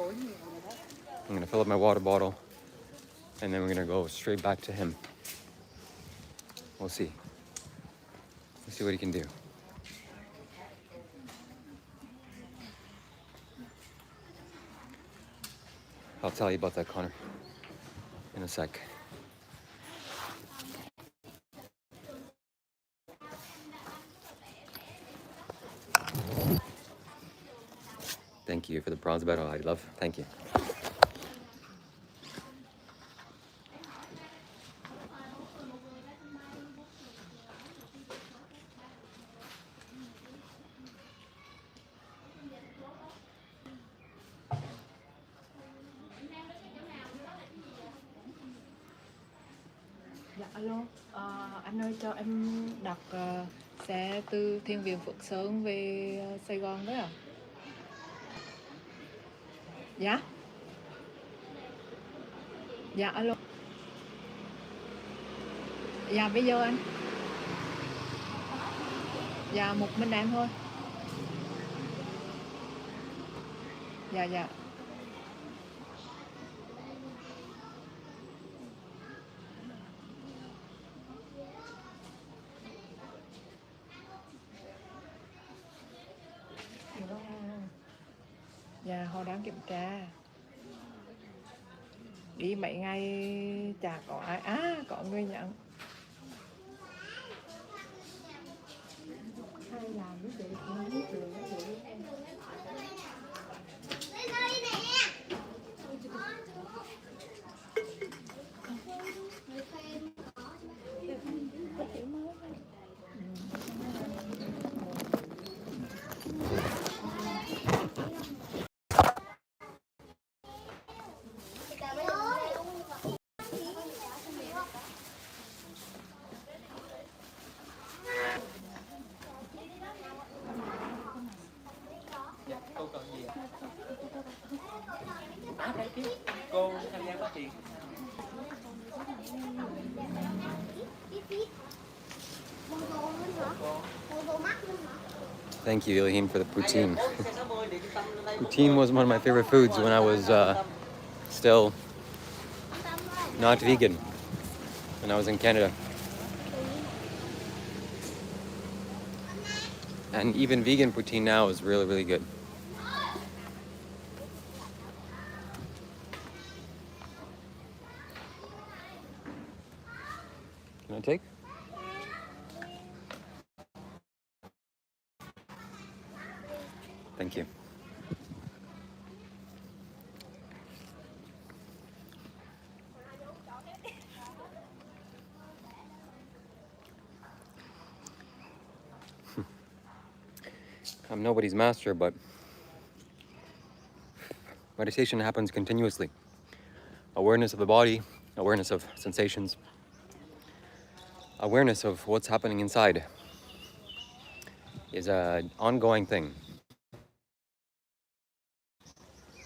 I'm gonna fill up my water bottle, and then we're gonna go straight back to him. We'll see. Let's see what he can do. I'll tell you about that, Connor, in a sec. Thank you for the bronze medal, I love. Thank you. Dạ alo, anh ơi cho em đặt xe từ Thiên Viện Phước Sơn về Sài Gòn đấy ạ. Dạ. Dạ alo. Dạ bây giờ anh. Dạ một mình em thôi. Dạ dạ. Dạ họ đang kiểm tra. Đi mấy ngày chả có ai. À có người nhận. Hay làm với chị không biết được chị. Cô cần gì ạ? Đây chứ. Cô tham gia có tiền. Thank you, Ilham, for the poutine. Poutine was one of my favorite foods when I was still not vegan, when I was in Canada. And even vegan poutine now is really, really good. Can I take? Thank you. I'm nobody's master, but meditation happens continuously. Awareness of the body, awareness of sensations, awareness of what's happening inside is an ongoing thing.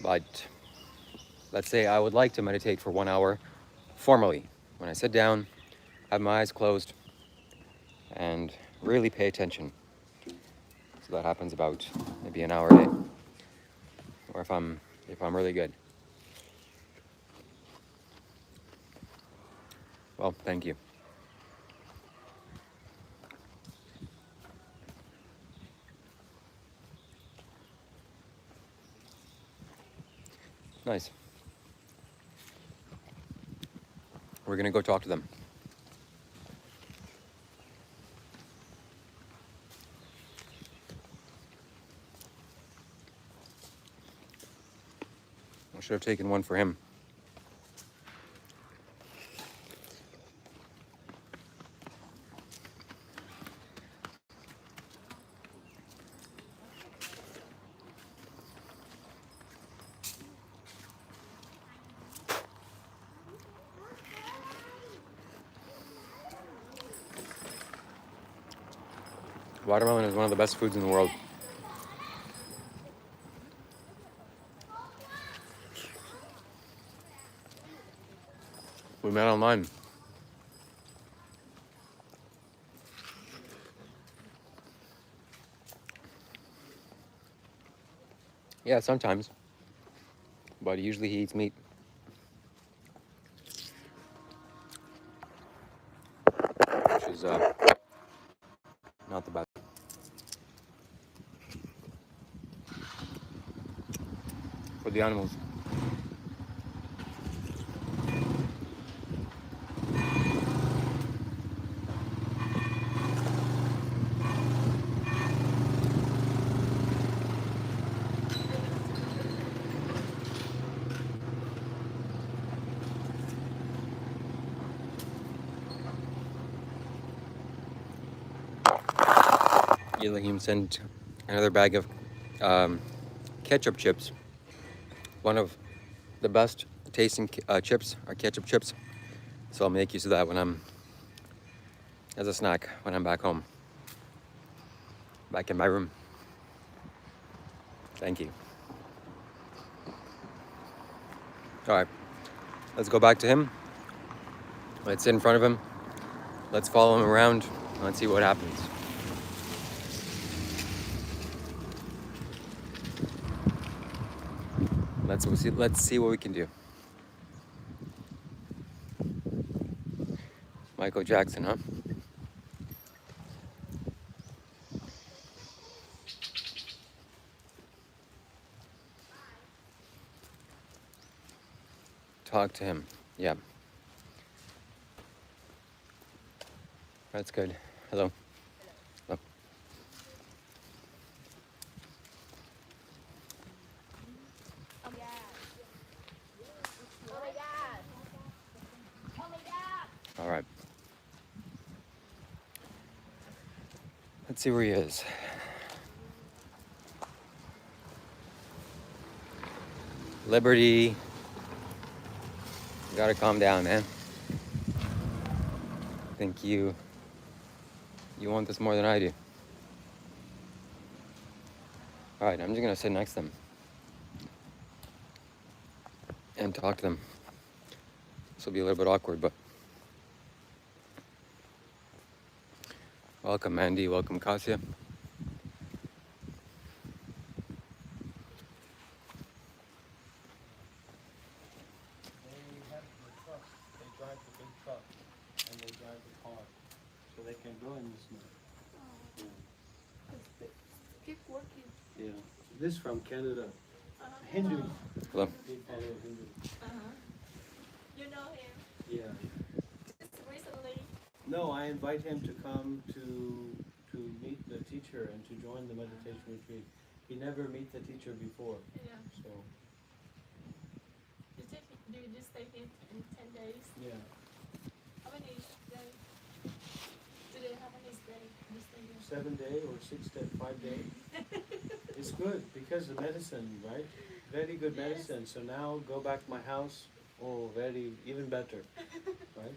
But let's say I would like to meditate for 1 hour formally. When I sit down, have my eyes closed, and really pay attention. So that happens about maybe an hour a day. Or if I'm really good. Well, thank you. Nice. We're gonna go talk to them. I should have taken one for him. Watermelon is one of the best foods in the world. We met online. Yeah, sometimes. But usually he eats meat. Which is not the best. For the animals. Elohim sent another bag of ketchup chips. One of the best tasting chips are ketchup chips. So I'll make use of that as a snack when I'm back home. Back in my room. Thank you. All right, let's go back to him. Let's sit in front of him. Let's follow him around. Let's see what happens. Let's see what we can do. Michael Jackson, huh? Talk to him. Yeah. That's good. Hello. Hello. All right. Let's see where he is. Liberty. You gotta calm down, man. I think you want this more than I do. All right, I'm just gonna sit next to them and talk to them. This will be a little bit awkward, but welcome, Mandy. Welcome, Kasia. They have the truck. They drive the big truck and they drive the car, so they can go in the snow. Keep working. Yeah. This from Canada. Hindu. Hello. They follow Hindu. You know him Yeah. just recently. No, I invite him to come to meet the teacher and to join the meditation retreat. He never meet the teacher before, Yeah. so Do you just stay here in 10 days? yeah. How many days? Today, how many days you stay here? 7 day or 6 to 5 day. It's good because the medicine, right? Very good Yes. medicine. So now go back to my house. Oh, very even better, right?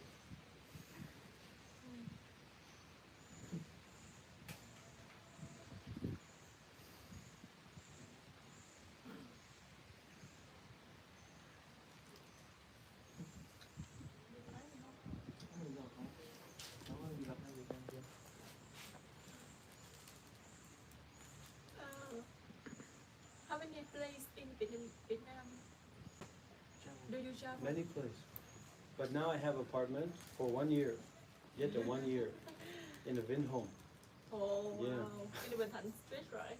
How many places in Vietnam do you travel? Many places. But now I have apartment for 1 year. Yet a 1 year in a Vin home. Oh, Yeah. wow. In the Bình Thạnh Street, right?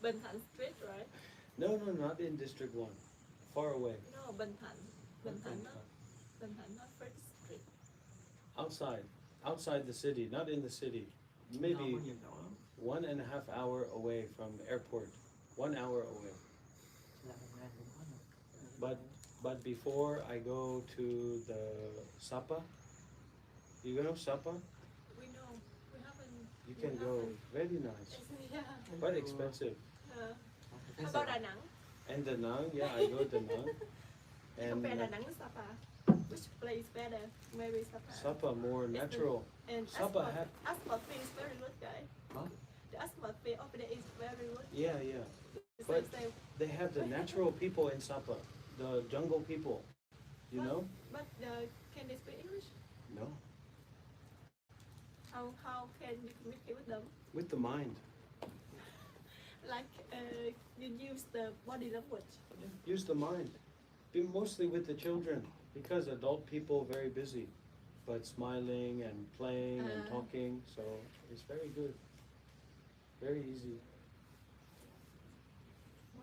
Bình Thạnh Street, right? No, not in District 1. Far away. No, Bình Thạnh. Bình Thạnh, not First Street. Outside the city, not in the city. Maybe 1.5 hour away from airport. 1 hour away. But before I go to the Sapa, you know Sapa? We know. We haven't. You can go. Very nice. Yeah. Quite expensive. How about Da Nang? And Da Nang, yeah, I go Da Nang. And Compare Da Nang with Sapa. Which place better? Maybe Sapa. Sapa more natural. And Sapa asphalt fee is very good, guys. Huh? The asphalt fee over there is very good. Yeah. It's But like they have the natural people in Sapa, the jungle people. You know? But can they speak English? No. How can you communicate with them? With the mind. Like you use the body language. Use the mind. Be mostly with the children, because adult people very busy, but smiling and playing and talking, so it's very good. Very easy.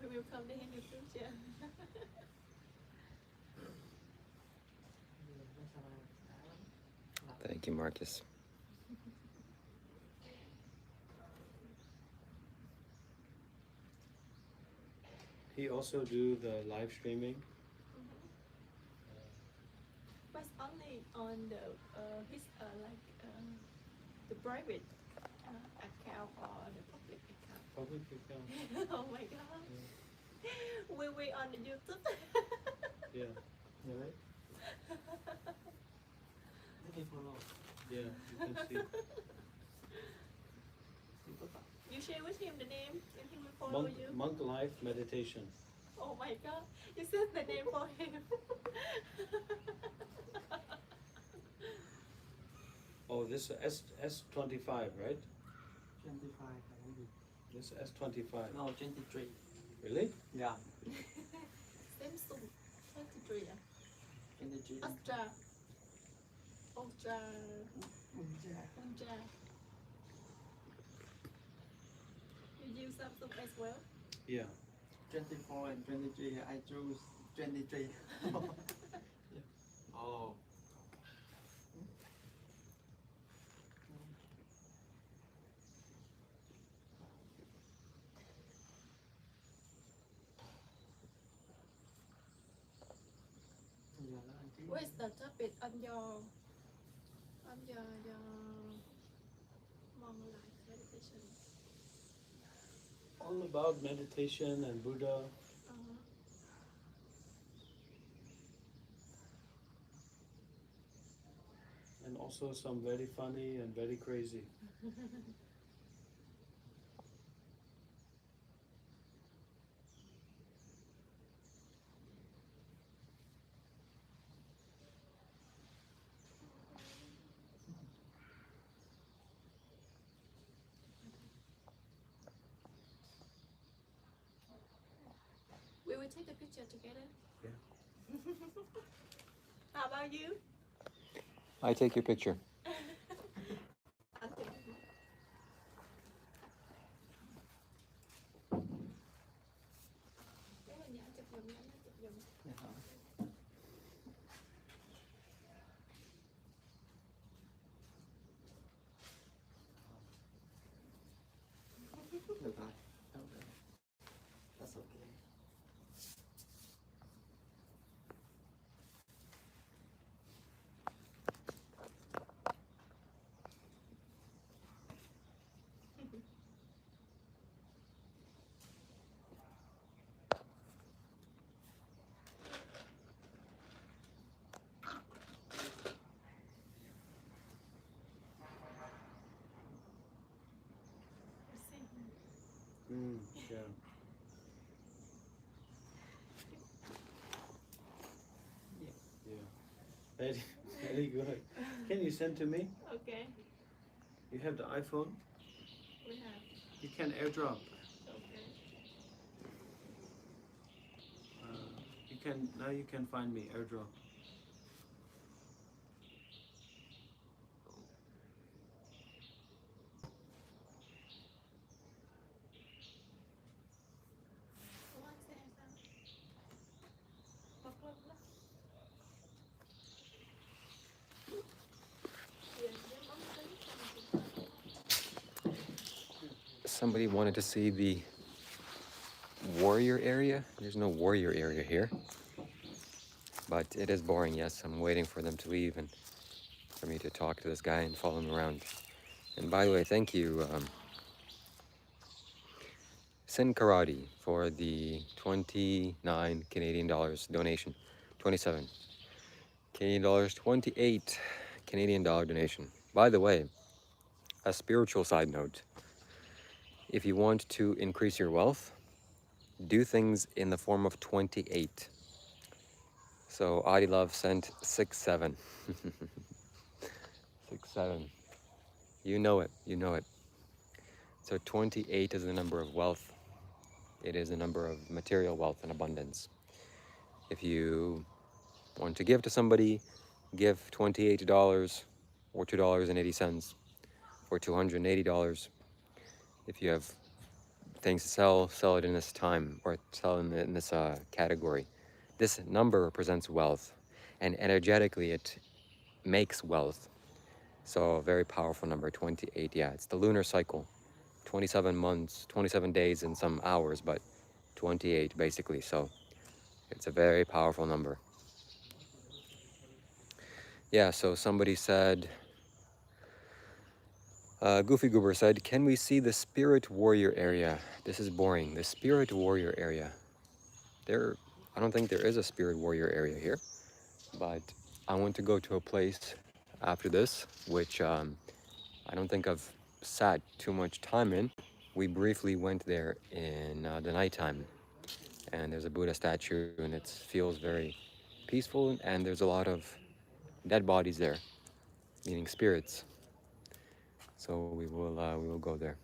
We will come to in the future. Thank you, Marcus. He also do the live streaming. But only on the his the private account or the public account. Public account. Oh my god. We on the YouTube. Yeah. Nhớ đấy. Rất hay follow. Yeah, you can see. You share with him the name and he will follow you. Monk life meditation. Oh my god. You said the name for him. Oh, this S25, right? 25 phải không gì? This S25. No, 23. Really? Yeah. Samsung 23 à? 23. Ultra. Ultra. You use Samsung as well? Yeah. 24 and 23. I choose 23. Oh. What is the topic on your monk life meditation? All about meditation and Buddha. And also some very funny and very crazy. We will take a picture together. Yeah. How about you? I take your picture. Okay. Được rồi. Okay. That's okay. Yeah. Yeah. Very, very good. Can you send to me? Okay. You have the iPhone? We have. You can airdrop. Okay. Now you can find me, airdrop. Somebody wanted to see the warrior area. There's no warrior area here. But it is boring, yes. I'm waiting for them to leave and for me to talk to this guy and follow him around. And by the way, thank you, Sin Karate, for the 29 Canadian dollars donation. 27 Canadian dollars, 28 Canadian dollar donation. By the way, a spiritual side note. If you want to increase your wealth, do things in the form of 28. So Adi Love sent 6-7. 6-7. You know it. You know it. So 28 is the number of wealth. It is a number of material wealth and abundance. If you want to give to somebody, give $28 or $2.80 or $280. If you have things to sell, sell it in this time or sell in this category. This number represents wealth, and energetically it makes wealth. So a very powerful number, 28. Yeah, it's the lunar cycle. 27 months, 27 days and some hours, but 28 basically. So it's a very powerful number. Yeah, so somebody said, Goofy Goober said, can we see the Spirit Warrior area? This is boring. The Spirit Warrior area. I don't think there is a Spirit Warrior area here, but I want to go to a place after this, which I don't think I've sat too much time in. We briefly went there in the nighttime, and there's a Buddha statue, and it feels very peaceful, and there's a lot of dead bodies there, meaning spirits. So we will go there.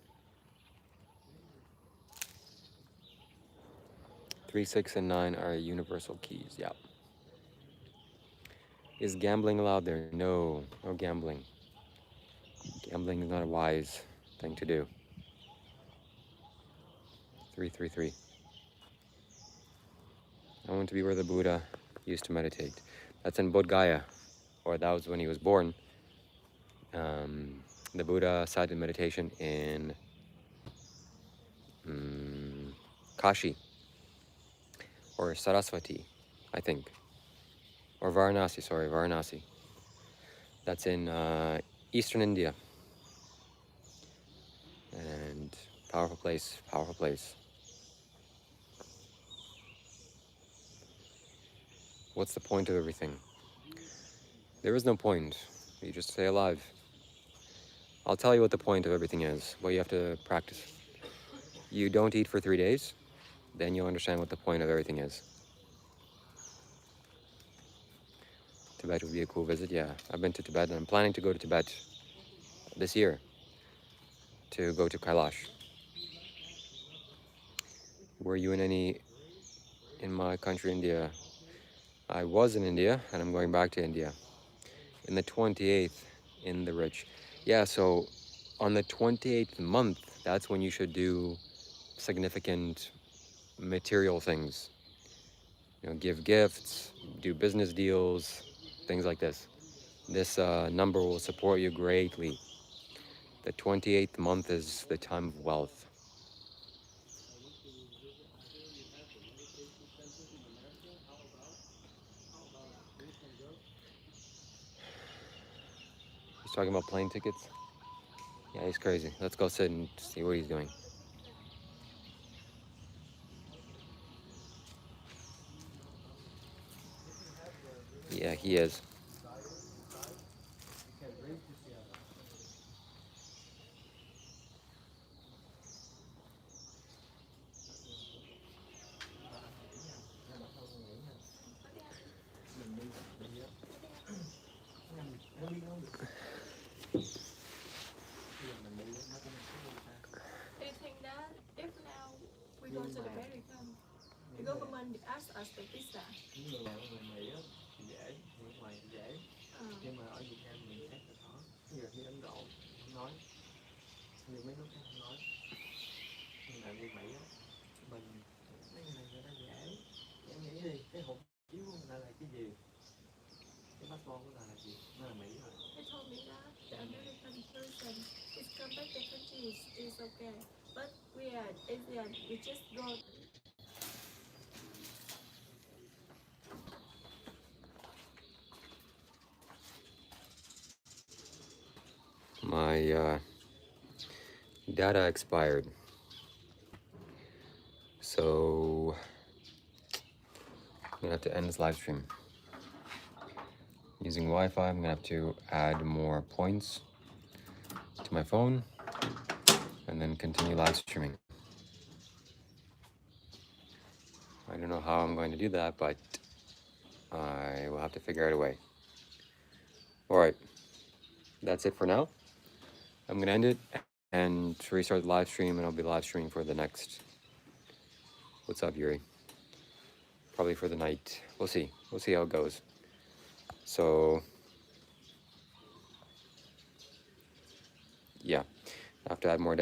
3, 6, and 9 are universal keys. Yeah. Is gambling allowed there? No, no gambling. Gambling is not a wise thing to do. 333. I want to be where the Buddha used to meditate. That's in Bodh Gaya, or that was when he was born. The Buddha sat in meditation in Kashi, or Saraswati, I think. Or Varanasi, sorry, Varanasi. That's in eastern India. And powerful place, powerful place. What's the point of everything? There is no point. You just stay alive. I'll tell you what the point of everything is, but you have to practice. You don't eat for 3 days, then you'll understand what the point of everything is. Tibet would be a cool visit, yeah. I've been to Tibet, and I'm planning to go to Tibet this year to go to Kailash. Were you in my country, India? I was in India, and I'm going back to India. In the 28th, in the rich. Yeah, so on the 28th month, that's when you should do significant material things. Give gifts, do business deals, things like this. This number will support you greatly. The 28th month is the time of wealth. He's talking about plane tickets. Yeah, he's crazy. Let's go sit and see what he's doing. Yeah, he is. Do you think that if now we go to the Vatican, the government asks us to visa? Người Mỹ á, thì dễ, người ngoài thì dễ, nhưng mà ở Việt Nam mình khác là khó. Ví dụ như Ấn Độ không nói, như mấy nước khác không nói. Nhưng mà người Mỹ á, mình mấy người này người ta dễ. Em nghĩ đi, cái hộ chiếu của người ta là cái gì? Cái passport của người ta là gì? Nó là Mỹ rồi. They told me that the American person is come back the country is okay, but we are Asian, we just go. My data expired. So I'm gonna have to end this live stream. Using Wi-Fi, I'm gonna have to add more points to my phone and then continue live streaming. I don't know how I'm going to do that, but I will have to figure out a way. Alright, that's it for now. I'm going to end it and restart the live stream, and I'll be live streaming for the next... What's up, Yuri? Probably for the night. We'll see. We'll see how it goes. So, yeah. I have to add more